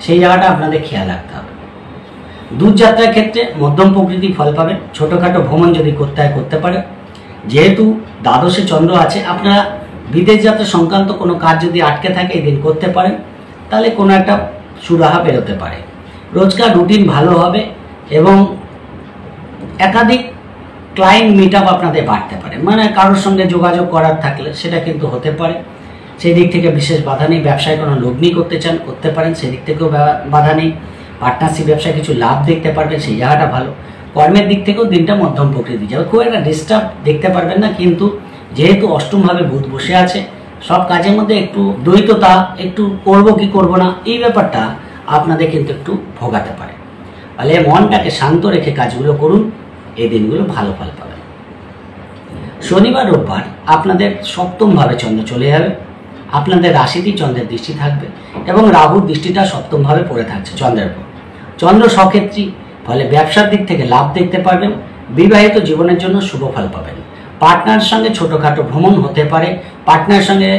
সেই জায়গাটা আপনাদের খেয়াল রাখতে হবে। দূরযাত্রার ক্ষেত্রে মধ্যম প্রকৃতির ফল পাবেন, ছোটোখাটো ভ্রমণ যদি করতে হয় করতে পারে। যেহেতু দ্বাদশে চন্দ্র আছে, আপনারা বিদেশ যাত্রা সংক্রান্ত কোনো কাজ যদি আটকে থাকে এই দিন করতে পারেন, তাহলে কোনো একটা সুরাহা বেরোতে পারে। রোজকার রুটিন ভালো হবে এবং একাধিক ক্লায়েন্ট মিট আপ আপনাদের বাড়তে পারে, মানে কারোর সঙ্গে যোগাযোগ করার থাকলে সেটা কিন্তু হতে পারে। সেই দিক থেকে বিশেষ বাধা নেই। ব্যবসায় কোনো লগ্নি করতে চান করতে পারেন, সেদিক থেকেও বাধা নেই। পার্টনারশিপ ব্যবসায় কিছু লাভ দেখতে পারবেন, সেই জায়গাটা ভালো। কর্মের দিক থেকেও দিনটা মধ্যম প্রকৃতি যাবে, খুব একটা ডিস্টার্ব দেখতে পারবেন না, কিন্তু যেহেতু অষ্টমভাবে বুধ বসে আছে, সব কাজের মধ্যে একটু দ্বৈততা, একটু করব কি করব না, এই ব্যাপারটা আপনাদের কিন্তু একটু ভোগাতে পারে। তাহলে মনটাকে শান্ত রেখে কাজগুলো করুন, এই দিনগুলো ভালো ফল পাবেন। শনিবার রোববার আপনাদের সপ্তমভাবে চন্দ্র চলে যাবে, আপনাদের রাশিতেই চন্দ্রের দৃষ্টি থাকবে এবং রাহুর দৃষ্টিটা সপ্তমভাবে পড়ে থাকছে চন্দ্রের উপর। চন্দ্র সক্ষেত্রী, ফলে ব্যবসার দিক থেকে লাভ দেখতে পারবেন। বিবাহিত জীবনের জন্য শুভ ফল পাবেন। পার্টনার সঙ্গে ছোটোখাটো ভ্রমণ হতে পারে, পার্টনার সঙ্গে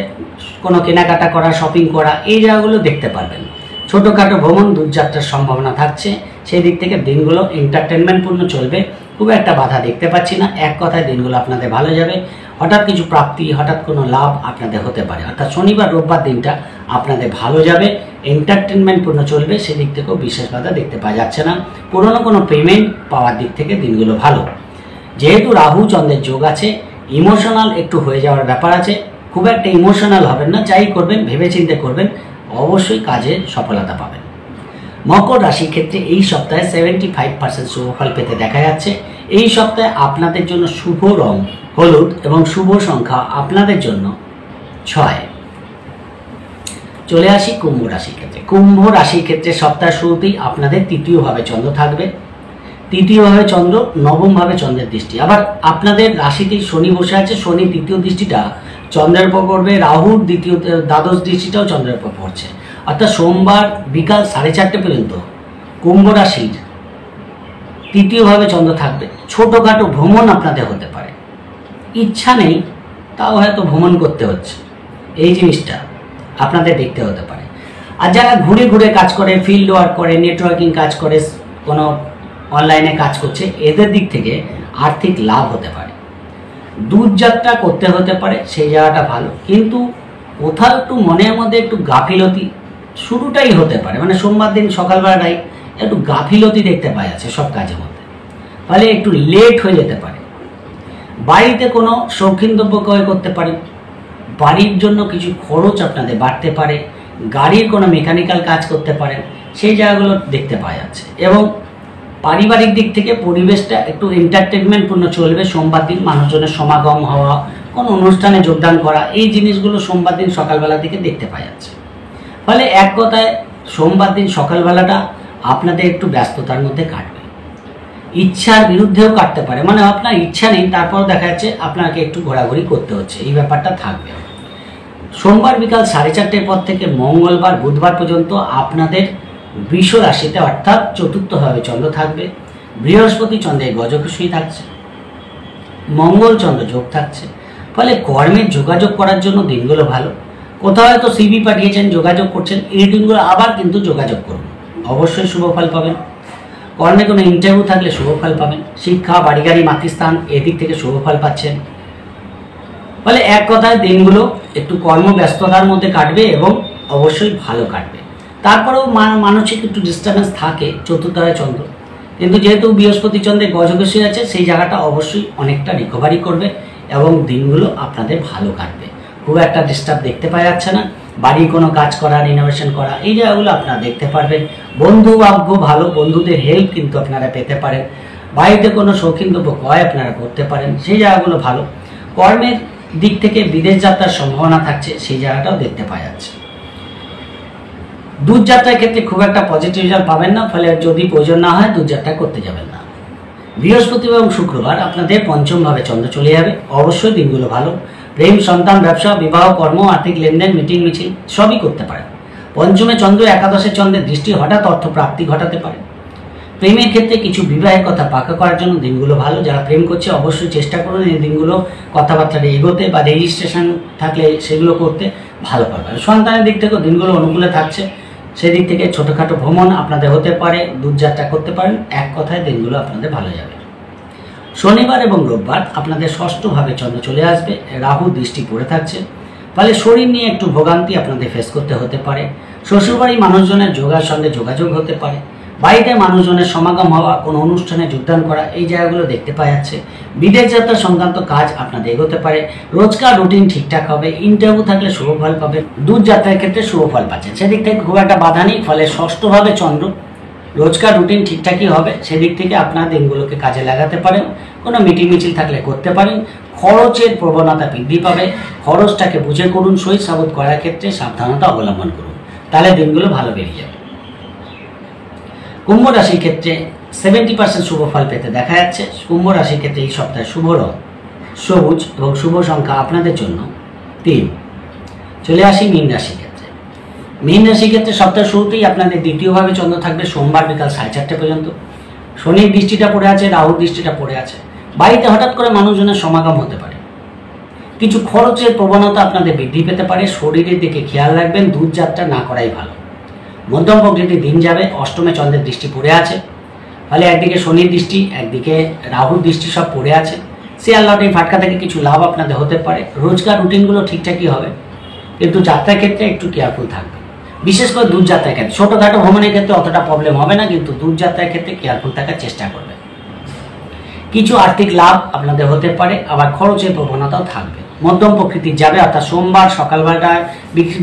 কোনো কেনাকাটা করা, শপিং করা, এই জায়গাগুলো দেখতে পারবেন। ছোটোখাটো ভ্রমণ, দূরযাত্রার সম্ভাবনা থাকছে। সেই দিক থেকে দিনগুলো এন্টারটেনমেন্টপূর্ণ চলবে, খুব একটা বাধা দেখতে পাচ্ছি না। এক কথায় দিনগুলো আপনাদের ভালো যাবে। হঠাৎ কিছু প্রাপ্তি, হঠাৎ কোনো লাভ আপনাদের হতে পারে। অর্থাৎ শনিবার রোববার দিনটা আপনাদের ভালো যাবে, এন্টারটেনমেন্টপূর্ণ চলবে, সেদিক থেকেও বিশেষ বাধা দেখতে পাওয়া যাচ্ছে না। পুরনো কোনো পেমেন্ট পাওয়ার দিক থেকে দিনগুলো ভালো। যেহেতু রাহু চন্দ্রের যোগ আছে, ইমোশনাল একটু হয়ে যাওয়ার ব্যাপার আছে। খুব একটা ইমোশনাল হবেন না, যাই করবেন ভেবেচিন্তে করবেন, অবশ্যই কাজে সফলতা পাবেন। মকর রাশির ক্ষেত্রে এই সপ্তাহে 75% শুভ ফল পেতে দেখা যাচ্ছে। এই সপ্তাহে আপনাদের জন্য শুভ রং হলুদ এবং শুভ সংখ্যা আপনাদের জন্য 6। চলে আসি কুম্ভ রাশির ক্ষেত্রে। কুম্ভ রাশির ক্ষেত্রে সপ্তাহের শুরুতেই আপনাদের তৃতীয়ভাবে চন্দ্র থাকবে। তৃতীয়ভাবে চন্দ্র, নবমভাবে চন্দ্রের দৃষ্টি। আবার আপনাদের রাশিতেই শনি বসে আছে। শনি তৃতীয় দৃষ্টিটা চন্দ্রের উপর পড়বে, রাহুর দ্বাদশ দৃষ্টিটাও চন্দ্রের উপর পড়ছে। অর্থাৎ সোমবার বিকাল 4:30 পর্যন্ত কুম্ভ রাশির তৃতীয়ভাবে চন্দ্র থাকবে। ছোটোখাটো ভ্রমণ আপনাদের হতে পারে, ইচ্ছা নেই তাও হয়তো ভ্রমণ করতে হচ্ছে, এই জিনিসটা আপনাদের দেখতে হতে পারে। আর যারা ঘুরে ঘুরে কাজ করে, ফিল্ড ওয়ার্ক করে, নেটওয়ার্কিং কাজ করে, কোনো অনলাইনে কাজ করছে, এদের দিক থেকে আর্থিক লাভ হতে পারে। দূরযাত্রা করতে হতে পারে, সেই জায়গাটা ভালো। কিন্তু কোথাও একটু মনের মধ্যে একটু গাফিলতি শুরুটাই হতে পারে, মানে সোমবার দিন সকালবেলাটাই একটু গাফিলতি দেখতে পাওয়া যাচ্ছে সব কাজের মধ্যে, ফলে একটু লেট হয়ে যেতে পারে। বাড়িতে কোনো শৌখিন দ্রব্য ক্রয় করতে পারেন, বাড়ির জন্য কিছু খরচ আপনাদের বাড়তে পারে, গাড়ির কোনো মেকানিক্যাল কাজ করতে পারেন, সেই জায়গাগুলো দেখতে পাওয়া যাচ্ছে। এবং পারিবারিক দিক থেকে পরিবেশটা একটু এন্টারটেনমেন্টপূর্ণ চলবে। সোমবার দিন মানুষজনের সমাগম হওয়া, কোনো অনুষ্ঠানে যোগদান করা, এই জিনিসগুলো সোমবার দিন সকালবেলা দিকে দেখতে পাওয়া যাচ্ছে। ফলে এক কথায় সোমবার দিন সকালবেলাটা আপনাদের একটু ব্যস্ততার মধ্যে কাটবে। ইচ্ছার বিরুদ্ধেও কাটতে পারে, মানে আপনার ইচ্ছা নেই, তারপর দেখা যাচ্ছে আপনাকে একটু ঘোরাঘুরি করতে হচ্ছে, এই ব্যাপারটা থাকবে। সোমবার বিকাল 4:30 পর থেকে মঙ্গলবার বুধবার পর্যন্ত আপনাদের বৃষ রাশিতে অর্থাৎ চতুর্থভাবে চন্দ্র থাকবে। বৃহস্পতি চন্দ্রের গজকেশরী থাকছে, মঙ্গল চন্দ্র যোগ থাকছে। ফলে কর্মের যোগাযোগ করার জন্য দিনগুলো ভালো। কোথাও হয়তো সিভি পাঠিয়েছেন, যোগাযোগ করছেন, এই দিনগুলো আবার কিন্তু যোগাযোগ করুন, অবশ্যই শুভ ফল পাবেন। কর্মে কোনো ইন্টারভিউ থাকলে শুভ ফল পাবেন। শিক্ষা, বাড়ি গাড়ি, মাতৃস্থান, এদিক থেকে শুভ ফল পাচ্ছেন। ফলে এক কথায় দিনগুলো একটু কর্মব্যস্ততার মধ্যে কাটবে এবং অবশ্যই ভালো কাটবে। তারপরেও মানসিক একটু ডিস্টার্বেন্স থাকে চতুর্থভাবে চন্দ্র, কিন্তু যেহেতু বৃহস্পতি চন্দ্রের গজকেশরী আছে, সেই জায়গাটা অবশ্যই অনেকটা রিকভারি করবে এবং দিনগুলো আপনাদের ভালো কাটবে। খুব একটা ডিস্টার্ব দেখতে পাওয়া যাচ্ছে না। বাড়ির কোনো কাজ করা, রিনোভেশন করা, এই জায়গাগুলো আপনারা দেখতে পারবেন। বন্ধু ভাগ্য ভালো, বন্ধুদের হেল্প কিন্তু আপনারা পেতে পারেন। বাড়িতে কোনো শৌখিন দ্রব্য ক্রয় আপনারা করতে পারেন, সেই জায়গাগুলো ভালো। কর্মের দিক থেকে বিদেশ যাত্রার সম্ভাবনা থাকছে, সেই জায়গাটাও দেখতে পাওয়া যাচ্ছে। দূরযাত্রার ক্ষেত্রে খুব একটা পজিটিভ রেজাল্ট পাবেন না, ফলে যদি প্রয়োজন না হয় দূরযাত্রা করতে যাবেন না। বৃহস্পতিবার এবং শুক্রবার আপনাদের পঞ্চমভাবে চন্দ্র চলে যাবে, অবশ্যই দিনগুলো ভালো। প্রেম, সন্তান, ব্যবসা, বিবাহ, কর্ম, আর্থিক লেনদেন, মিটিং মিছিল সবই করতে পারেন। পঞ্চমে চন্দ্র, একাদশে চন্দ্রের দৃষ্টি হঠাৎ অর্থ প্রাপ্তি ঘটাতে পারে। প্রেমের ক্ষেত্রে কিছু বিবাহের কথা পাকা করার জন্য দিনগুলো ভালো। যারা প্রেম করছে অবশ্যই চেষ্টা করুন এই দিনগুলো কথাবার্তা এগোতে বা রেজিস্ট্রেশন থাকলে সেগুলো করতে ভালো পাবে। সন্তানের দিক থেকেও দিনগুলো অনুকূলে থাকছে, সেদিক থেকে ছোটোখাটো ভ্রমণ আপনাদের হতে পারে, দূরযাত্রা করতে পারেন। এক কথায় দিনগুলো আপনাদের ভালো যাবে। শনিবার এবং রোববার আপনাদের ষষ্ঠভাবে চন্দ্র চলে আসবে, রাহু দৃষ্টি পড়ে থাকছে। ফলে শরীর নিয়ে একটু ভোগান্তি আপনাদের ফেস করতে হতে পারে। শ্বশুরবাড়ি মানুষজনের সঙ্গে যোগাযোগ হতে পারে। বাড়িতে মানুষজনের সমাগম হওয়া, কোনো অনুষ্ঠানে যোগদান করা, এই জায়গাগুলো দেখতে পাওয়া যাচ্ছে। বিদেশ যাত্রা সংক্রান্ত কাজ আপনাদের এগোতে পারে। রোজকার রুটিন ঠিকঠাক হবে। ইন্টারভিউ থাকলে শুভ ফল পাবে। দূরযাত্রার ক্ষেত্রে শুভ ফল পাচ্ছেন, সেদিক থেকে খুব একটা বাধা নেই। ফলে ষষ্ঠভাবে চন্দ্র, রোজকার রুটিন ঠিকঠাকই হবে, সেদিক থেকে আপনার দিনগুলোকে কাজে লাগাতে পারেন। কোনো মিটিং মিছিল থাকলে করতে পারেন। খরচের প্রবণতা বৃদ্ধি পাবে, খরচটাকে বুঝে করুন। সই সাবুত করার ক্ষেত্রে সাবধানতা অবলম্বন করুন, তাহলে দিনগুলো ভালো বেরিয়ে যাবে। কুম্ভ রাশির ক্ষেত্রে 70% শুভ ফল পেতে দেখা যাচ্ছে। কুম্ভ রাশির ক্ষেত্রে এই সপ্তাহে শুভ রং সবুজ এবং শুভ সংখ্যা আপনাদের জন্য 3। চলে আসি মীন রাশি ক্ষেত্রে। মীন রাশি ক্ষেত্রে সপ্তাহের শুরুতেই আপনাদের দ্বিতীয়ভাবে চন্দ্র থাকবে সোমবার বিকাল 4:30 পর্যন্ত। শনির দৃষ্টিটা পড়ে আছে, রাহুর দৃষ্টিটা পড়ে আছে। বাড়িতে হঠাৎ করে মানুষজনের সমাগম হতে পারে, কিছু খরচের প্রবণতা আপনাদের বৃদ্ধি পেতে পারে। শরীরের দিকে খেয়াল রাখবেন, দূরযাত্রা না করাই ভালো। মধ্যম প্রকৃতির দিন যাবে, অষ্টমে চন্দ্রের দৃষ্টি পড়ে আছে, ফলে একদিকে শনির দৃষ্টি, একদিকে রাহুর দৃষ্টি সব পড়ে আছে। শেয়ার লটারি ফাটকা থেকে কিছু লাভ আপনাদের হতে পারে। রোজকার রুটিনগুলো ঠিকঠাকই হবে, কিন্তু যাত্রার ক্ষেত্রে একটু কেয়ারফুল থাকবে, বিশেষ করে দূরযাত্রার ক্ষেত্রে। ছোটোখাটো ভ্রমণের ক্ষেত্রে অতটা প্রবলেম হবে না, কিন্তু দূরযাত্রার ক্ষেত্রে কেয়ারফুল থাকার চেষ্টা করবে। কিছু আর্থিক লাভ আপনাদের হতে পারে, আবার খরচের প্রবণতাও থাকবে। মধ্যম প্রকৃতির যাবে, অর্থাৎ সোমবার সকালবেলাটায়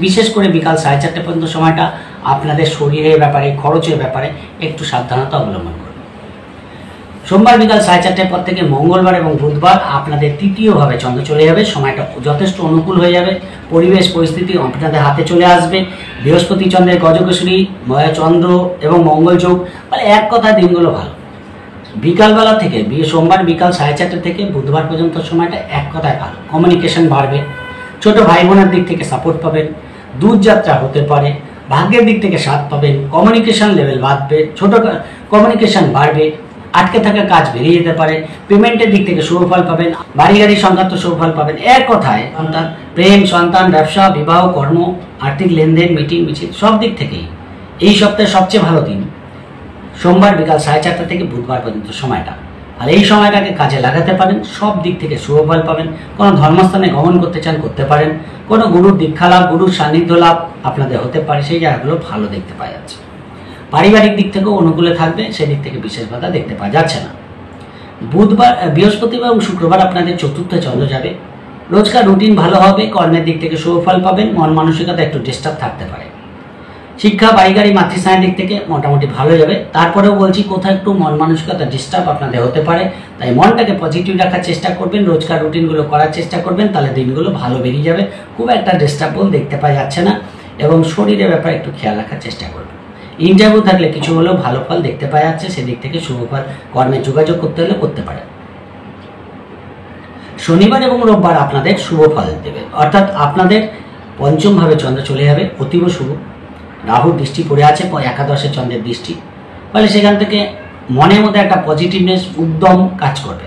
বিশেষ করে বিকাল 4:30 পর্যন্ত সময়টা আপনাদের শরীরের ব্যাপারে, খরচের ব্যাপারে একটু সাবধানতা অবলম্বন করবে। সোমবার বিকাল 4:30 পর থেকে মঙ্গলবার এবং বুধবার আপনাদের তৃতীয়ভাবে চন্দ্র চলে যাবে। সময়টা যথেষ্ট অনুকূল হয়ে যাবে, পরিবেশ পরিস্থিতি আপনাদের হাতে চলে আসবে। বৃহস্পতি চন্দ্রের গজকেশরী, চন্দ্র এবং মঙ্গল যোগ, মানে এক কথায় দিনগুলো ভালো। বিকালবেলা থেকে সোমবার বিকাল 4:30 থেকে বুধবার পর্যন্ত সময়টা এক কথায় ভালো। কমিউনিকেশন বাড়বে, ছোট ভাই বোনের দিক থেকে সাপোর্ট পাবেন, দূরযাত্রা হতে পারে, ভাগ্যের দিক থেকে সাথ পাবেন, কমিউনিকেশন লেভেল বাড়বে, ছোট কমিউনিকেশন বাড়বে, আটকে থাকা কাজ বেরিয়ে যেতে পারে, পেমেন্টের দিক থেকে শুভফল পাবেন, বাড়ি গাড়ি সংক্রান্ত শুভফল পাবেন। এক কথায় সন্তান, প্রেম, সন্তান, ব্যবসা, বিবাহ, কর্ম, আর্থিক লেনদেন, মিটিং মিছিল সব দিক থেকেই এই সপ্তাহের সবচেয়ে ভালো দিন সোমবার বিকাল 4:30 থেকে বুধবার পর্যন্ত সময়টা। আর এই সময়টাকে কাজে লাগাতে পারেন, সব দিক থেকে শুভফল পাবেন। কোনো ধর্মস্থানে গমন করতে চান করতে পারেন, কোনো গুরুর দীক্ষা লাভ, গুরুর সান্নিধ্য লাভ আপনাদের হতে পারে, সেই জায়গাগুলো ভালো দেখতে পাওয়া যাচ্ছে। পারিবারিক দিক থেকেও অনুকূলে থাকবে, সেদিক থেকে বিশেষ বাধা দেখতে পাওয়া যাচ্ছে না। বুধবার, বৃহস্পতিবার এবং শুক্রবার আপনাদের চতুর্থ চন্দ্র যাবে। রোজকার রুটিন ভালো হবে, কর্মের দিক থেকে শুভফল পাবেন, মন মানসিকতা একটু ডিস্টার্ব থাকতে পারে। শিক্ষা, বাড়ি গাড়ি, মাতৃস্থানের দিক থেকে মোটামুটি ভালো যাবে। তারপরেও বলছি, কোথাও একটু মন মানসিকতা ডিস্টার্ব আপনাদের হতে পারে, তাই মনটাকে পজিটিভ রাখার চেষ্টা করবেন, রোজকার রুটিনগুলো করার চেষ্টা করবেন, তাহলে দিনগুলো ভালো বেরিয়ে যাবে। খুব একটা ডিস্টার্বল দেখতে পাওয়া যাচ্ছে না, এবং শরীরের ব্যাপারে একটু খেয়াল রাখার চেষ্টা করবেন। ইন্টারভিউ থাকলে কিছু হলেও ভালো ফল দেখতে পাওয়া যাচ্ছে, সেদিক থেকে শুভফল, কর্মে যোগাযোগ করতে হলে করতে পারে। শনিবার এবং রোববার আপনাদের শুভ ফল দেবে, অর্থাৎ আপনাদের পঞ্চমভাবে চন্দ্র চলে যাবে, অতীব শুভ। রাহুর দৃষ্টি পড়ে আছে, একাদশে চন্দ্রের দৃষ্টি, ফলে সেখান থেকে মনের মধ্যে একটা পজিটিভনেস, উদ্যম কাজ করবে।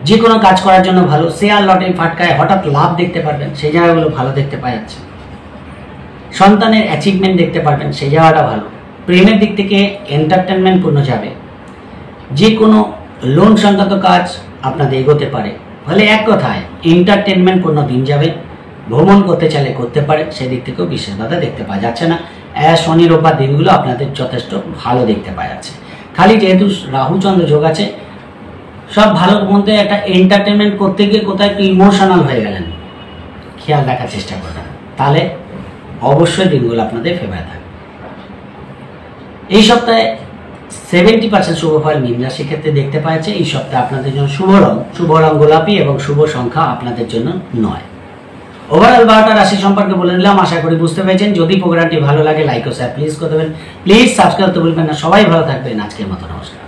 যে কোনো কাজ করার জন্য ভালো। শেয়ার লটারি ফাটকায় হঠাৎ লাভ দেখতে পারবেন, সেই জায়গাগুলো ভালো দেখতে পাওয়া যাচ্ছে। সন্তানের অ্যাচিভমেন্ট দেখতে পারবেন, সেই জায়গাটা ভালো। প্রেমের দিক থেকে এন্টারটেনমেন্ট পূর্ণ যাবে। যে কোনো লোন সংক্রান্ত কাজ আপনাদের এগোতে পারে, ফলে এক কথায় এন্টারটেনমেন্ট পূর্ণ দিন যাবে। ভ্রমণ করতে চাইলে করতে পারে, সেদিক থেকেও বিশেষ বাধা দেখতে পাওয়া যাচ্ছে না। শনি রোববার দিনগুলো আপনাদের যথেষ্ট ভালো দেখতে পাওয়া যাচ্ছে। খালি যেহেতু রাহু চন্দ্র যোগ আছে, সব ভালোর মধ্যে একটা এন্টারটেনমেন্ট করতে গিয়ে কোথায় একটু ইমোশনাল হয়ে গেলেন, খেয়াল রাখার চেষ্টা করবেন, তাহলে অবশ্যই দিনগুলো আপনাদের ফেভার থাকবে। এই সপ্তাহে 70% শুভ ফল মীন রাশির ক্ষেত্রে দেখতে পাওয়া যাচ্ছে। এই সপ্তাহে আপনাদের জন্য শুভ রং গোলাপি এবং শুভ সংখ্যা আপনাদের জন্য 9। ওভারঅল 12টা রাশি সম্পর্কে বলে দিলাম, আশা করি বুঝতে পেরেছেন। যদি প্রোগ্রামটি ভালো লাগে লাইক ও শেয়ার প্লিজ করে দেবেন, প্লিজ সাবস্ক্রাইব করতে ভুলবেন না। সবাই ভালো থাকবেন, আজকের মতো নমস্কার।